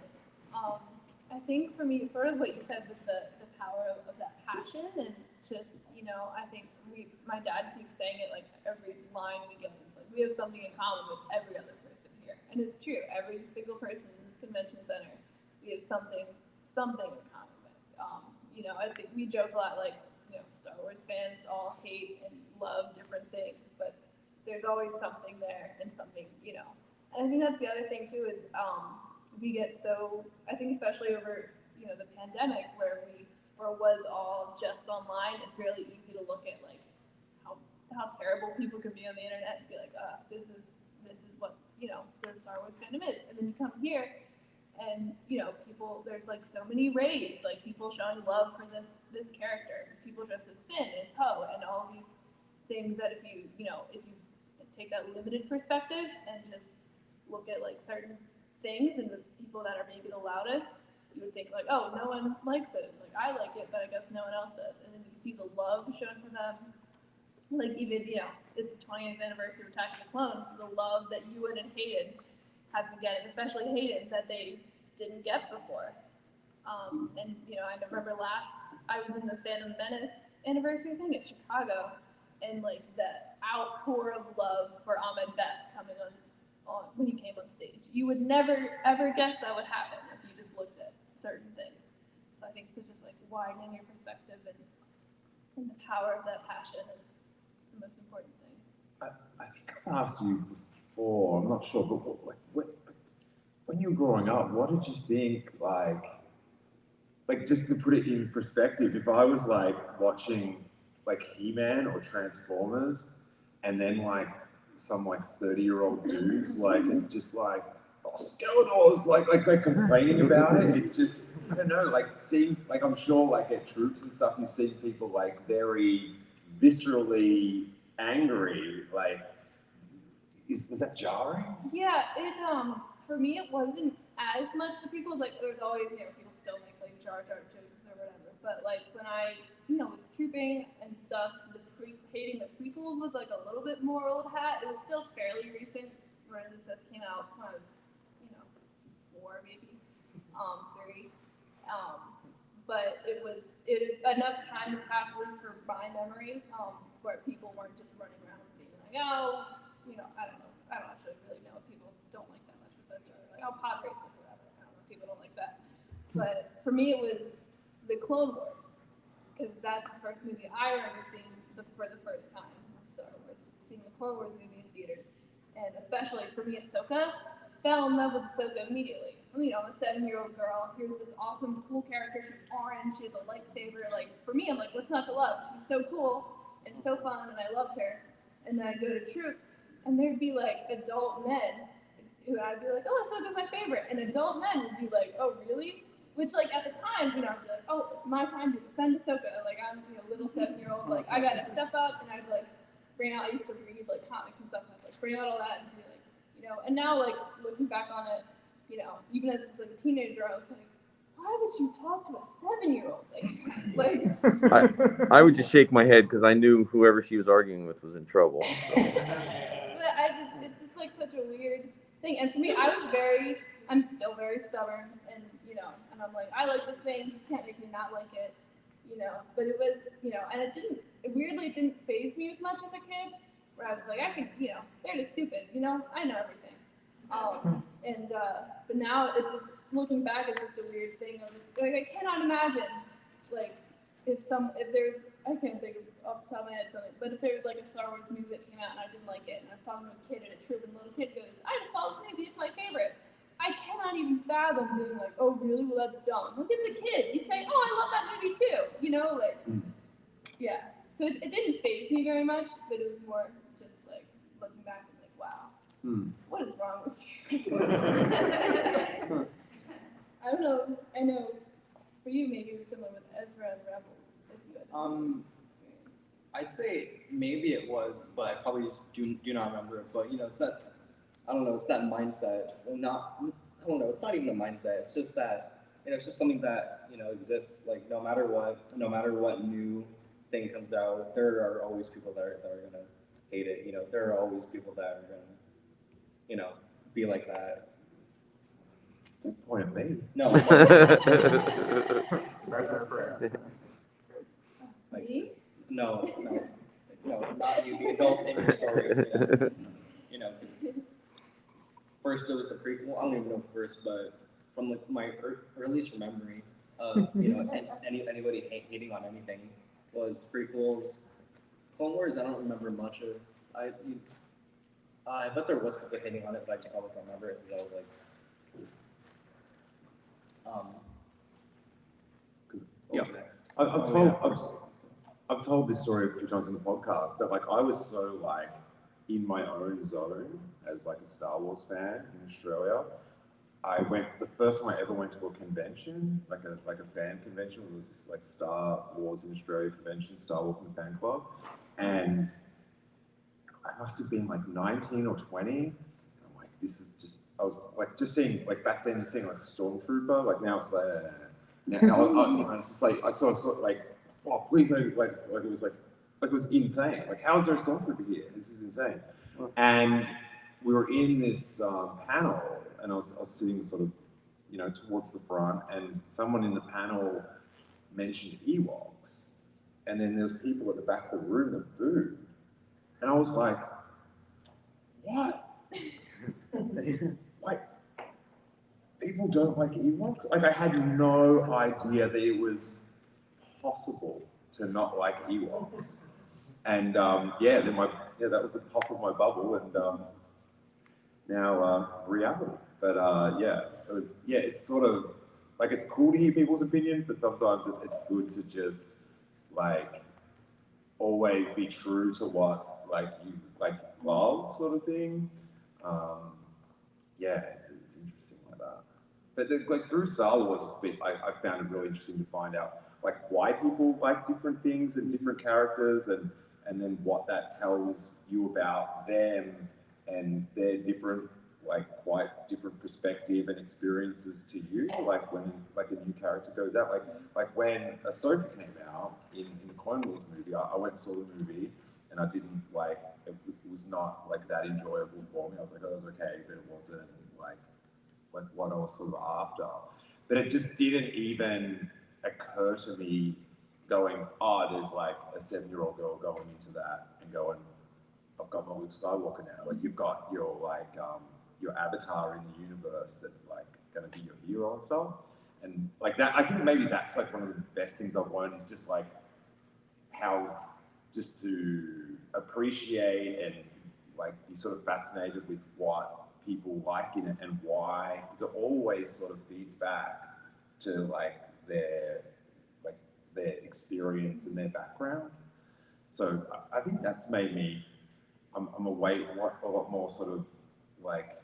I think for me, sort of what you said with the power of that passion and just, I think my dad keeps saying it like every line we get. It's like we have something in common with every other person here. And it's true. Every single person in this convention center, we have something in common with. I think we joke a lot like, Star Wars fans all hate and love different things, but there's always something there and something, And I think that's the other thing too is we get so, I think especially over, the pandemic where was all just online, it's really easy to look at like how terrible people can be on the internet and be like, this is what, the Star Wars fandom is. And then you come here and, people, there's like so many raids, like people showing love for this character, people dressed as Finn and Poe and all these things that if you take that limited perspective and just look at like certain things and the people that are maybe the loudest, you would think like, oh, no one likes it. It's like, I like it, but I guess no one else does. And then you see the love shown for them. Like even, it's the 20th anniversary of Attack of the Clones, the love that Ewan and Hayden have been getting, especially Hayden, that they didn't get before. And, I remember I was in the Phantom Menace anniversary thing at Chicago, and like the outpour of love for Ahmed Best coming on when he came on stage. You would never, ever guess that would happen if you just looked at certain things. So I think it's just like widening your perspective and the power of that passion is the most important thing. I think I've asked you before, I'm not sure, but when you were growing up, what did you think, like just to put it in perspective, if I was like watching like He-Man or Transformers and then like some like 30-year-old dudes like and just like, oh, Skeletors, like complaining about it. It's just, I don't know, like seeing, like I'm sure like at troops and stuff, you see people like very viscerally angry. Like, was that jarring? Yeah, it for me it wasn't as much the prequels. Like there's always people still make like Jar Jar jokes or whatever. But like when I was trooping and stuff, hating the prequels was like a little bit more old hat. It was still fairly recent. Revenge of the Sith came out when I was 4 maybe, 3. But it enough time had passed, at least for my memory, where people weren't just running around and being like, oh, I don't know. I don't actually really know if people don't like that much besides like, oh, pod race or whatever. I don't know if people don't like that. But for me, it was the Clone Wars, because that's the first movie I remember seeing for the first time in Star Wars. Seeing the Clone Wars movie, theaters. And especially for me, Ahsoka, fell in love with Ahsoka immediately. You know, I'm a 7-year-old girl. Here's this awesome, cool character. She's orange. She has a lightsaber. Like, for me, I'm like, what's not to love? She's so cool and so fun, and I loved her. And then I'd go to troop, and there'd be like adult men who I'd be like, oh, Ahsoka's my favorite. And adult men would be like, oh, really? Which, like, at the time, you know, I'd be like, oh, it's my time to defend Ahsoka. Like, I'm, you know, little 7-year-old. Like, I gotta step up, and I'd like bring out. I used to read like comics and stuff. So I'd like bring out all that and be like, you know. And now, like, looking back on it, you know, even as like a teenager, I was like, why would you talk to a 7-year-old? Like, I would just shake my head because I knew whoever she was arguing with was in trouble. So. But it's just like such a weird thing. And for me, I'm still very stubborn, and you know, and I'm like, I like this thing. You can't make me not like it, you know. But it was, you know, and it didn't faze me as much as a kid, where I was like, I could, you know, they're just stupid, you know, I know everything. But now it's just, looking back, it's just a weird thing of, like, I cannot imagine, like, if there's, I can't think of off the top of my head something, but if there was like a Star Wars movie that came out and I didn't like it, and I was talking to a kid at a troop, and the little kid goes, I just saw this movie, it's my favorite. I cannot even fathom being like, oh really, well that's dumb. Like, it's a kid, you say, oh I love that movie too, you know, like, yeah. So it didn't faze me very much, but it was more just like, looking back and like, wow, what is wrong with you? I don't know, I know for you maybe it was similar with Ezra and Rebels, if you had experience. I'd say maybe it was, but I probably just do not remember it. But you know, it's that, I don't know, it's that mindset. I don't know, it's not even a mindset. It's just that, you know, it's just something that, you know, exists. Like no matter what new thing comes out, there are always people that are gonna hate it. You know, there are always people that are gonna, you know, be like that. Don't point at me. No. Like, no, not you, the adults in your story. You know, because first it was the prequel. I don't even know first, but from like my earliest memory of, you know, anybody hating on anything was prequels. Clone Wars, I don't remember much of. I bet there was people hating on it, but I just probably don't remember it because I was like, I've told this story a few times in the podcast, but like I was so like in my own zone as like a Star Wars fan in Australia. The first time I ever went to a convention, like a fan convention, was this like Star Wars in Australia convention, Star Wars Fan Club, and I must have been like 19 or 20. And I'm like, this is just, I was like just seeing, like back then, just seeing like a stormtrooper, like now it's like, now it's just like, I saw like, oh, please no, like it was insane. Like, how is there a stormtrooper here? This is insane. And we were in this panel, and I was sitting sort of, you know, towards the front, and someone in the panel mentioned Ewoks, and then there's people at the back of the room that booed, and I was like, what? Like, people don't like Ewoks? Like, I had no idea that it was possible to not like Ewoks. And then that was the pop of my bubble, and now reality. But it's sort of like, it's cool to hear people's opinions, but sometimes it's good to just like always be true to what like you like love, sort of thing. It's interesting like that. But like through Star Wars, I found it really interesting to find out like why people like different things and different characters, and then what that tells you about them and their different, like quite different perspective and experiences to you. Like when like a new character goes out, like when Ahsoka came out in the Clone Wars movie, I went and saw the movie, and I didn't like, it was not like that enjoyable for me. I was like, oh, it was okay, but it wasn't like what I was sort of after. But it just didn't even occur to me going, oh, there's like a 7-year-old girl going into that and going, I've got my Luke Skywalker now. Like, you've got your like your avatar in the universe that's like going to be your hero and stuff. And like that, I think maybe that's like one of the best things I've learned, is just like how just to appreciate and like be sort of fascinated with what people like in it and why, because it always sort of feeds back to like their experience and their background. So I think that's made me, I'm a lot more sort of like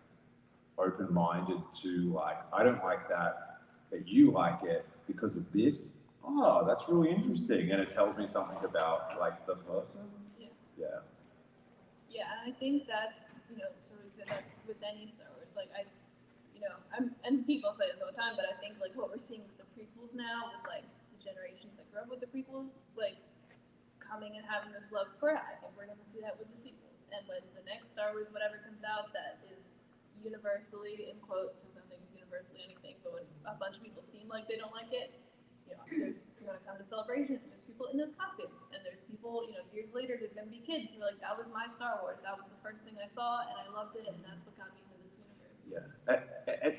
open-minded to like, I don't like that, but you like it because of this. Oh, that's really interesting, and it tells me something about like the person. Yeah. Yeah, and I think that's, sort of said that's with any Star Wars. Like and people say this all the time, but I think like what we're seeing with the prequels now, with like the generations that grew up with the prequels, like coming and having this love for it, I think we're gonna see that with the sequels. And when the next Star Wars whatever comes out that is universally, in quotes, because nothing's universally anything, but when a bunch of people seem like they don't like it, you're gonna come to Celebration, and there's people in those costumes, and there's people, years later, there's gonna be kids who are like, that was my Star Wars, that was the first thing I saw, and I loved it, and that's what got me into this universe. Yeah.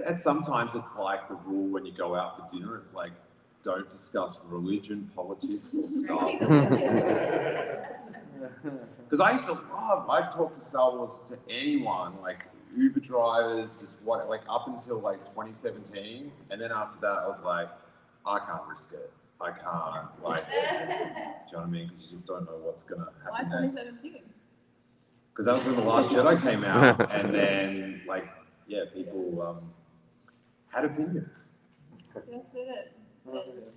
And sometimes it's like the rule when you go out for dinner, it's like, don't discuss religion, politics, or Star Wars. Because I talk to Star Wars to anyone, like Uber drivers, just like up until like 2017, and then after that, I was like, I can't risk it. I can't, like, do you know what I mean? Because you just don't know what's going to happen. Why 2017? Because that was when The Last Jedi came out, and then, like, yeah, people had opinions. Yes, they did. And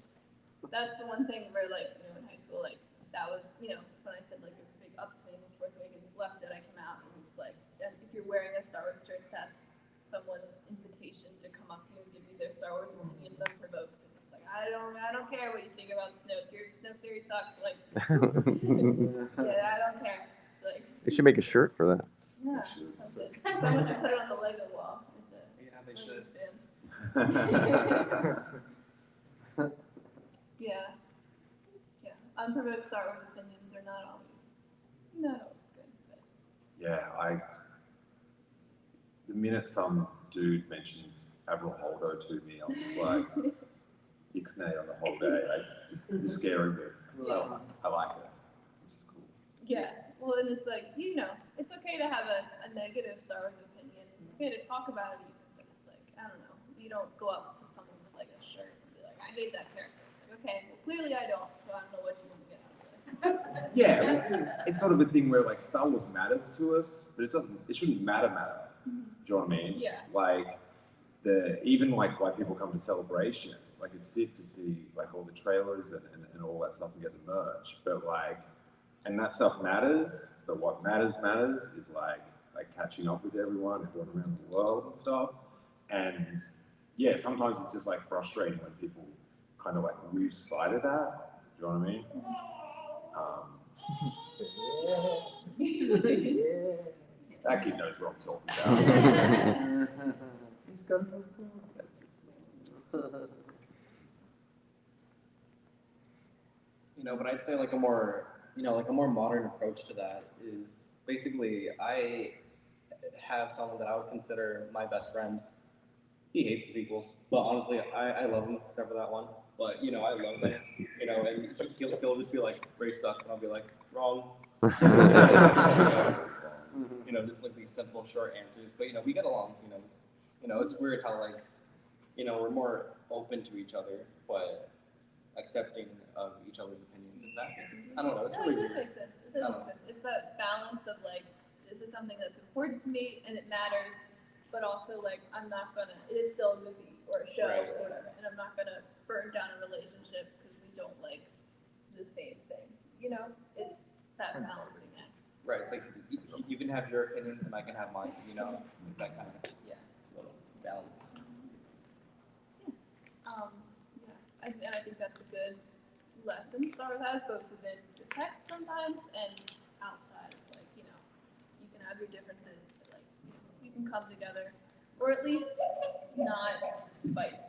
that's the one thing where, like, in high school, like, that was, when I said, like, there's a big upswing when Force Awakens, Last Jedi came out, and it's like, and if you're wearing a Star Wars shirt, that's someone's invitation to come up to you and give you their Star Wars opinions unprovoked. And it's like, I don't care what you think about Snoke. Your Snoke theory sucks. Like, yeah, I don't care. Like, They should make a shirt for that. yeah, something. Someone should put it on the Lego wall. Yeah, they should. Yeah. Yeah. Unprovoked Star Wars opinions are not always good. But. Yeah, the minute some dude mentions Admiral Holdo to me, I'm just like, ixnay on the whole day. You're scaring me. Well, I like it, which is cool. Yeah. Well, and it's like, it's okay to have a negative Star Wars opinion. It's okay to talk about it even, but it's like, I don't know. You don't go up to someone with like a shirt and be like, I hate that character. It's like, okay, well, clearly I don't, so I don't know what you want to get out of this. Yeah, it's sort of a thing where like Star Wars matters to us, but it shouldn't matter. Mm-hmm. Do you know what I mean? Yeah. Like even like why people come to Celebration, like it's sick to see like all the trailers and all that stuff and get the merch, but like, and that stuff matters, but what matters is like catching up with everyone around the world and stuff. And yeah, sometimes it's just like frustrating when people kind of like lose sight of that. Do you know what I mean? That kid knows what I'm talking about. He's got no But I'd say like a more modern approach to that is basically I have someone that I would consider my best friend. He hates the sequels, but honestly, I love him except for that one. But I love him. And he'll just be like, "Ray sucks," and I'll be like, "Wrong." Just like these simple, short answers. But we get along. It's weird how like, we're more open to each other, but accepting of each other's opinions. If that makes sense. I don't know. It's really weird. Makes sense. It does make sense. It's that balance of like, this is something that's important to me and it matters, but also like it is still a movie or a show or whatever, and I'm not gonna burn down a relationship because we don't like the same thing. It's that balancing act. Right. It's like you can have your opinion and I can have mine. That kind of little balance. And I think that's a good lesson Star Wars has, both within the text sometimes and outside. It's like, you can have your differences, but like, you can come together, or at least not fight.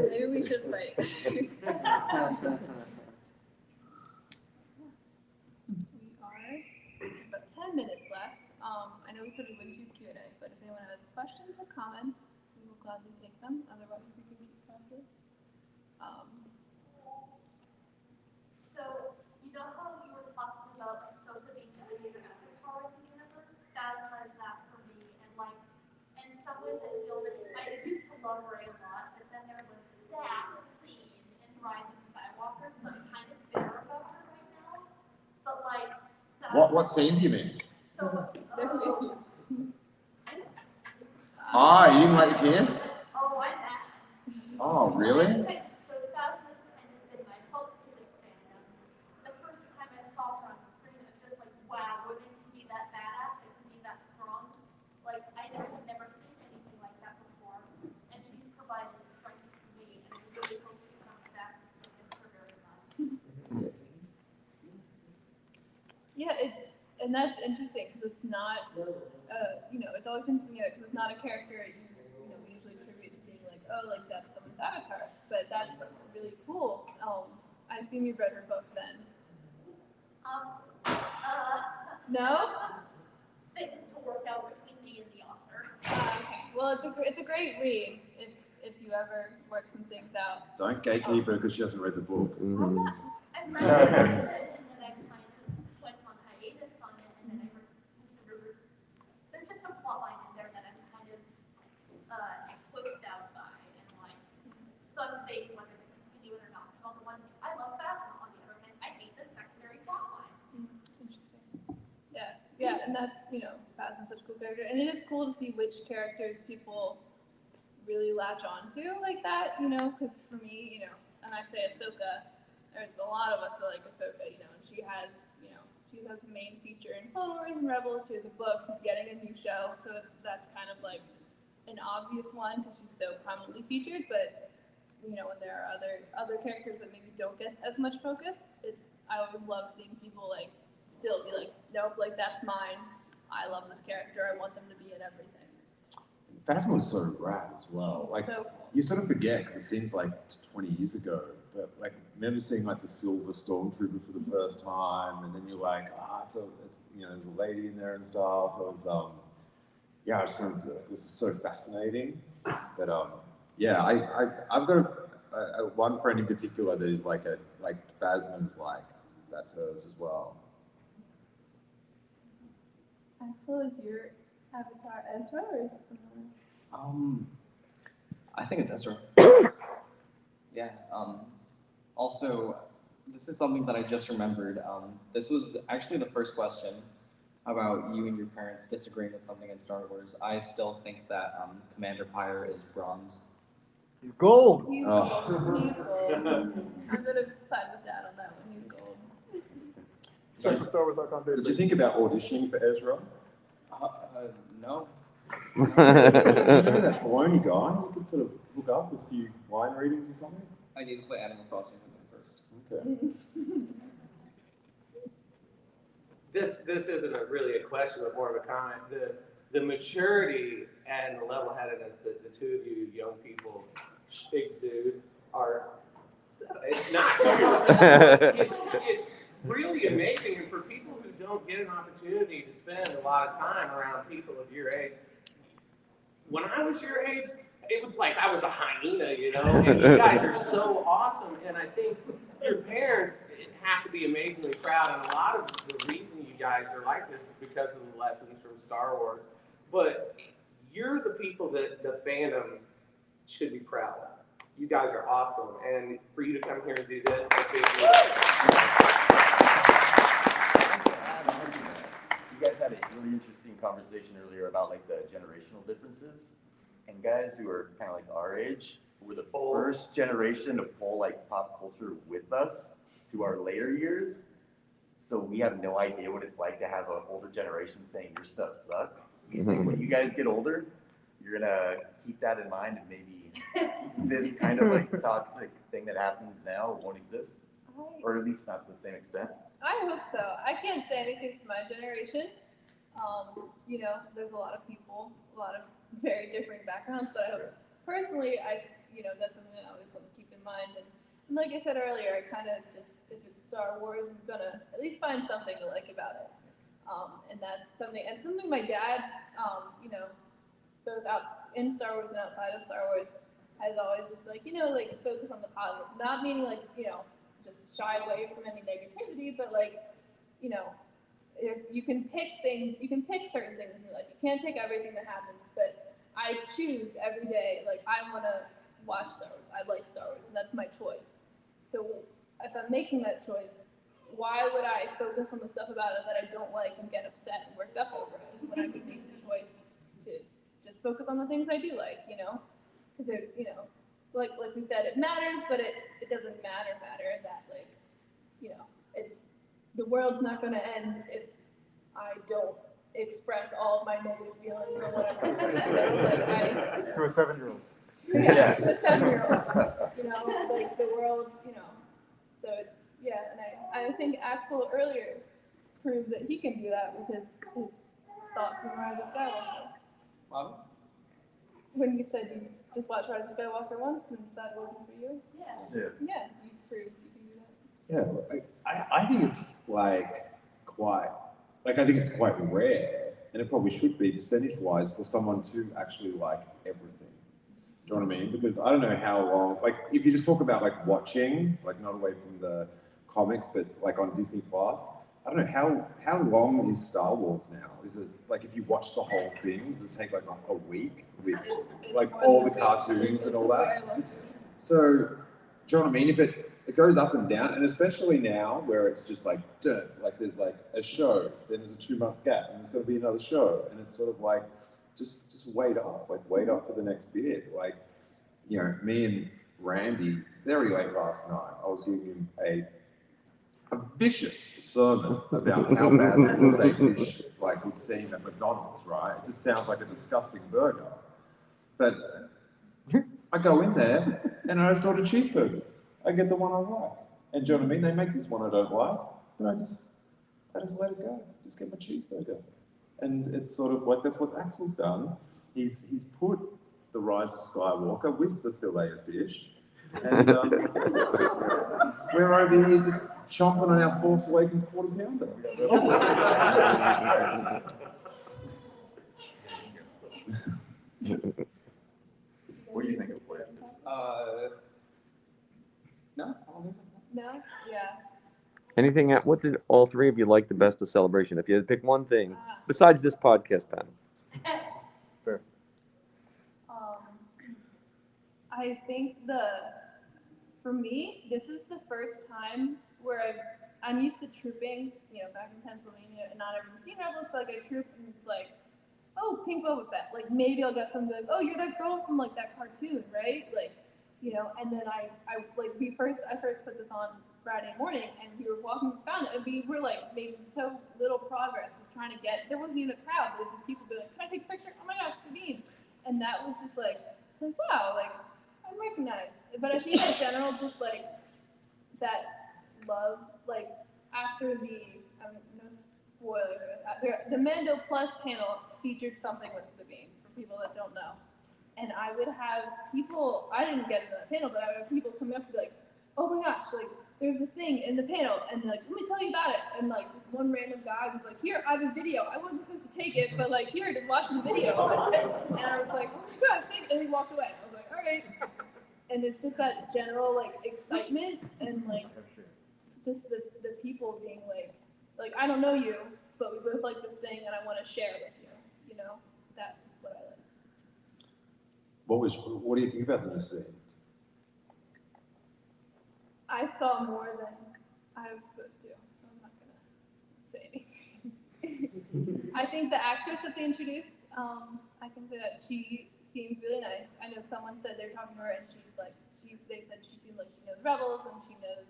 Maybe we should fight. We are about 10 minutes left. I know we said we wouldn't do Q&A, but if anyone has questions or comments, we will gladly take them. Otherwise, we can keep talking. So, you know how you were talking about Ahsoka being the major avatar of the universe? That's like that for me. And like, in some ways I feel that I used to love Rey a lot, but then there was that scene in Rise of Skywalker, so I'm kind of bitter about her right now. But like, What scene do you mean? So, Ah, you didn't like your kids? oh, I'm mad. Oh, really? So Phasma has kind of been my hope to this fandom. The first time I saw her on screen, it was just like, wow, women can be that badass, they can be that strong. Like, I just have never seen anything like that before. And she's provided strength to me, and I really hope she comes back and supports her very much. Yeah, and that's interesting because it's not, it's always interesting because it's not a character we usually attribute to being like, oh, like that's someone's avatar. But that's really cool. I assume you read her book then. No? Things to work out between me and the author. Okay. Well, it's a great read if you ever work some things out. Don't gatekeep her because she hasn't read the book. I'm not. I've read it, and then I kind of went on hiatus on it, and then I considered there's just a plot line in there that I'm kind of pushed out by, and like, so I'm debating whether to continue it or not. On the one hand, I love Phasma. On the other hand, I hate this secondary plot line. Interesting. Yeah, and that's Phasma's such a cool character, and it is cool to see which characters people really latch on to like that, because for me, and I say Ahsoka, there's a lot of us that like Ahsoka, and she has a main feature in Clone Wars and Rebels. She has a book. She's getting a new show, so that's kind of like an obvious one because she's so prominently featured. But when there are other characters that maybe don't get as much focus, I always love seeing people like still be like, nope, like that's mine. I love this character. I want them to be in everything. Phasma was so rad as well. Like, so cool. You sort of forget because it seems like 20 years ago. But like, remember seeing like the silver stormtrooper for the first time, and then you're like, there's a lady in there and stuff. It was, I just wanted to. It was just so fascinating. But I've got one friend in particular that is like Phasma's like that's hers as well. Axel, is your avatar Ezra or is it someone? I think it's Ezra. Yeah. Also, this is something that I just remembered. This was actually the first question about you and your parents disagreeing with something in Star Wars. I still think that Commander Pyre is bronze. He's gold. He's gold. He's gold. I'm gonna side with Dad on that one. He's gold. Did you think about auditioning for Ezra? No. Remember that Filoni guy? You could sort of hook up a few line readings or something? I need to play Animal Crossing with him first. Okay. This isn't really a question, but more of a comment. The maturity and the level-headedness that the two of you young people exude it's not. It's really amazing, and for people who don't get an opportunity to spend a lot of time around people of your age. When I was your age, it was like I was a hyena, and you guys are so awesome, and I think your parents have to be amazingly proud, and a lot of the reason you guys are like this is because of the lessons from Star Wars, but you're the people that the fandom should be proud of. You guys are awesome, and for you to come here and do this, it's a big deal. You guys had a really interesting conversation earlier about like the generational differences, and guys who are kind of like our age were the first generation to pull like pop culture with us to our later years. So we have no idea what it's like to have an older generation saying your stuff sucks. We think when you guys get older, you're gonna keep that in mind, and maybe this kind of like toxic thing that happens now won't exist, or at least not to the same extent. I hope so. I can't say anything for my generation. There's a lot of people, a lot of very different backgrounds, but I hope, personally, that's something I always want to keep in mind. And like I said earlier, I kind of just, if it's Star Wars, I'm gonna at least find something to like about it. And that's something my dad, both out in Star Wars and outside of Star Wars, has always just like focus on the positive. Not meaning like, just shy away from any negativity, but like, you know, if you can pick things, you can pick certain things in your life. You can't pick everything that happens, but I choose every day, like, I want to watch Star Wars. I like Star Wars, and that's my choice. So if I'm making that choice, why would I focus on the stuff about it that I don't like and get upset and worked up over it when I could make the choice to just focus on the things I do like, you know? Because there's, you know, like we said, it matters, but it doesn't matter in that, like, you know, it's, the world's not going to end if I don't express all of my negative feelings or whatever. Like To a 7-year-old. Yeah, to a 7-year-old. You know, like the world, you know. So it's, yeah, and I think Axel earlier proved that he can do that with his thoughts on Rise of Skywalker. Well, When you said you just watched Rise of Skywalker once and decided it wasn't for you. Yeah. Yeah, you proved you can do that. Yeah, I think it's I think it's quite rare, and it probably should be percentage-wise for someone to actually like everything. Do you know what I mean? Because I don't know how long, like if you just talk about like watching, like not away from the comics, but like on Disney Plus, I don't know how long is Star Wars now? Is it like if you watch the whole thing, does it take like a week with It's like more all than the a week. cartoons and all It's that? very long. So, do you know what I mean? If it goes up and down, and especially now where it's just like, like there's like a show, then there's a 2-month gap, and there's going to be another show, and it's sort of like, just wait up for the next bit. Like, you know, me and Randy, very late last night, I was giving him a vicious sermon about how bad the filet fish like would seem at McDonald's, right? It just sounds like a disgusting burger. But I go in there and I just order cheeseburgers. I get the one I like. And do you know what I mean? They make this one I don't like, but I just let it go. Just get my cheeseburger. And it's sort of like that's what Axel's done. He's put the Rise of Skywalker with the filet of fish. And we're over here just chomping on our Force Awakens quarter pounder. What do you think of Flair? no, I don't think so. No? Yeah. Anything? What did all three of you like the best of Celebration? If you had to pick one thing besides this podcast panel. Fair. I think for me, this is the first time where I'm used to trooping, you know, back in Pennsylvania, and not everyone's seen Rebels, so like I troop, and it's like, oh, Pink Boba Fett. Like maybe I'll get something like, oh, you're that girl from like that cartoon, right? Like, you know, and then I first put this on Friday morning, and we were walking around it, and we were like making so little progress, just trying to get. There wasn't even a crowd. There was just people being like, "Can I take a picture? Oh my gosh, Sabine!" And that was just like wow, like I'm recognized. But I think in general, just like that love, like after no spoiler, the Mando Plus panel featured something with Sabine for people that don't know. And I would have people, I didn't get into that panel, but I would have people come up and be like, oh my gosh, like, there's this thing in the panel, and like, let me tell you about it. And like, this one random guy was like, here, I have a video. I wasn't supposed to take it, but like, here, just watch the video. And I was like, oh my gosh, thank you. And he walked away. I was like, all right. And it's just that general like excitement and like, just the people being like, I don't know you, but we both like this thing, and I want to share it with you. You know, that's what I like. What do you think about the new scene? I saw more than I was supposed to, so I'm not gonna say anything. I think the actress that they introduced, I can say that she seems really nice. I know someone said they're talking to her, and she's like, they said she seems like she knows Rebels, and she knows.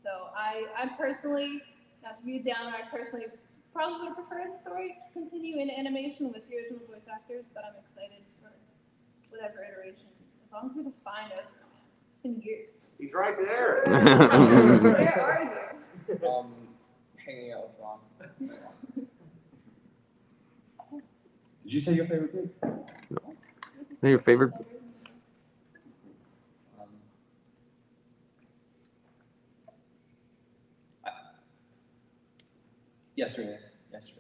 So I personally, not to be a downer, I personally probably would have preferred the story to continue in animation with the original voice actors, but I'm excited for whatever iteration, as long as we just find Ezra, man. It's been years. He's right there. Where are you? Hanging out with Ron. Did you say your favorite group? Your favorite? Yesterday. Just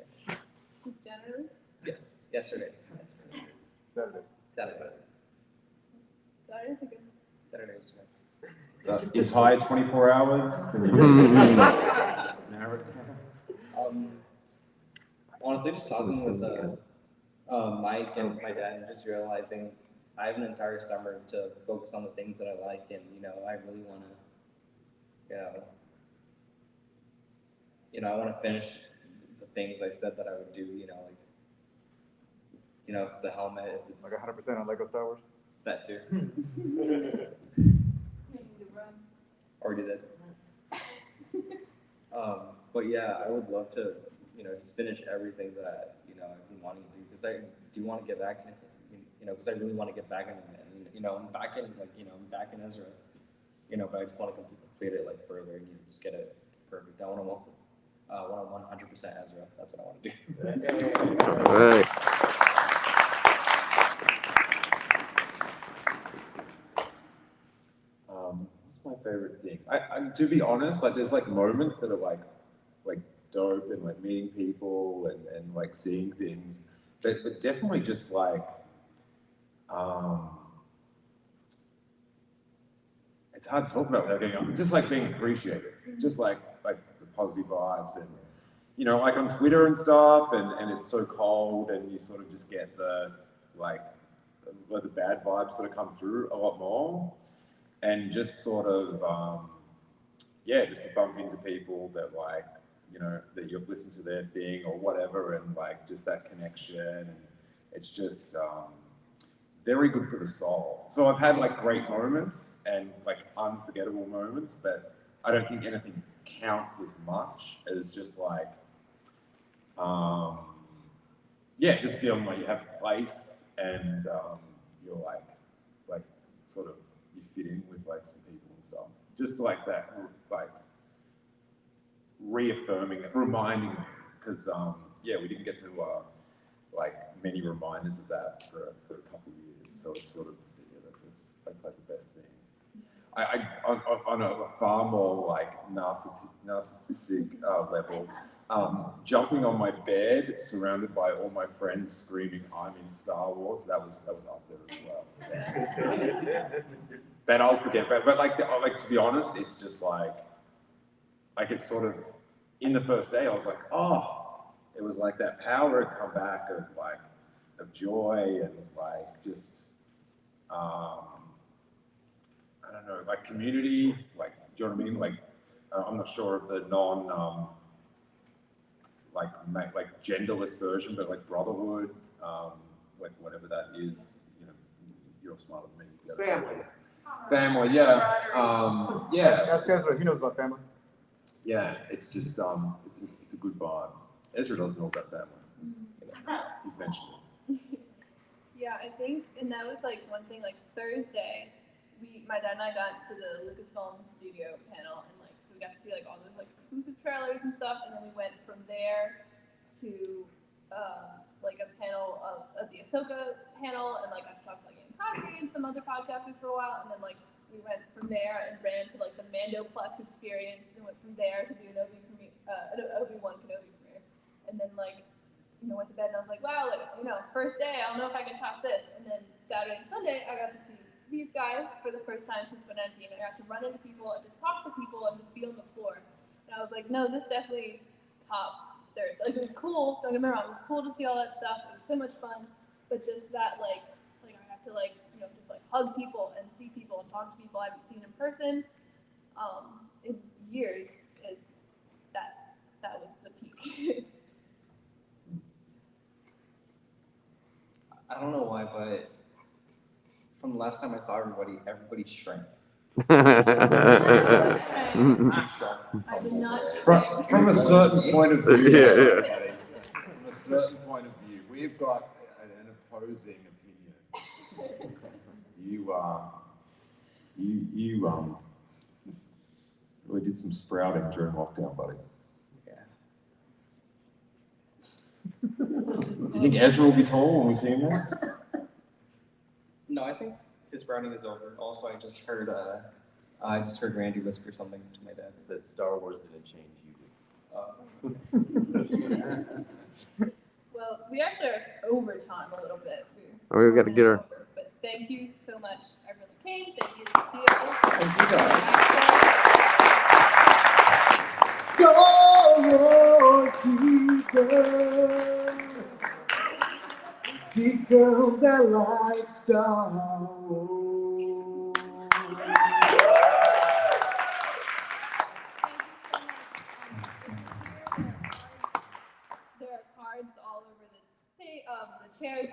generally? Yes, yesterday. Saturday. Saturday. Sorry, it's a good. Saturday was nice. The entire 24 hours? Can you narrow it down? Honestly, just talking with Mike and my dad, and just realizing I have an entire summer to focus on the things that I like, and I really want to, I want to finish the things I said that I would do. If it's a helmet, if it's Like 100% on Lego Star Wars. that too. Already did. But yeah, I would love to, just finish everything that, I've been wanting to do, because I do want to get back to, because I really want to get back in it, and, I'm back in, I'm back in Ezra, but I just want to complete it, further, and, just get it perfect. I want to 100% Ezra. That's what I want to do. All right. What's my favorite thing? I to be honest, there's moments that are like dope, and meeting people and seeing things, but definitely just it's hard to talk about without getting up. Just being appreciated, just the positive vibes, and on Twitter and stuff, and it's so cold, and you sort of just get the the bad vibes sort of come through a lot more, and just sort of just to bump into people that that you've listened to their thing or whatever, and just that connection, and it's just very good for the soul. So I've had great moments and unforgettable moments, but I don't think anything counts as much as just just feeling you have a place, and you're sort of you fit in with some people and stuff. Just that reaffirming, reminding, because we didn't get to many reminders of that for a couple of years. So it's sort of that's the best thing. I on a far more narcissistic level, jumping on my bed surrounded by all my friends screaming "I'm in Star Wars," that was up there as well. So. But I'll forget. But to be honest, it's just it's sort of in the first day I was it was that power had come back of joy, and just I don't know, community, do you know what I mean? I'm not sure of the non genderless version, but brotherhood, whatever that is, you're smarter than me. Family, yeah. That's Ezra. He knows about family. Yeah, it's just it's a good vibe. Ezra doesn't know about family. He's mentioned it. Yeah, I think, and that was one thing. Thursday, my dad and I got to the Lucasfilm studio panel, and so we got to see all those exclusive trailers and stuff, and then we went from there to a panel of the Ahsoka panel, and I talked to Ian Coffey and some other podcasters for a while, and then we went from there and ran to the Mando Plus experience, and went from there to the Obi-Wan Kenobi premiere, and then went to bed, and I was wow, first day, I don't know if I can top this. And then Saturday and Sunday, I got to see these guys for the first time since 2019. I got to run into people and just talk to people and just be on the floor. And I was no, this definitely tops Thursday. It was cool, don't get me wrong, it was cool to see all that stuff. It was so much fun, but just that, I have to just hug people and see people and talk to people I haven't seen in person in years. That was the peak. I don't know why, but from the last time I saw everybody shrank. I did not. From a certain point of view, Yeah. from a certain point of view, we've got an opposing opinion. You really did some sprouting during lockdown, buddy. Yeah. Do you think Ezra will be tall when we see him next? No, I think his sprouting is over. Also, I just heard Randy whisper something to my dad. He said Star Wars didn't change, you did. Well, we actually are over time a little bit. We got to get her. But thank you so much, everyone that Symphony. Thank you to Steele. Thank you guys. Star Wars Geek Girl. Geek girls that like Star Wars. Thank you so much. There are cards all over the chairs.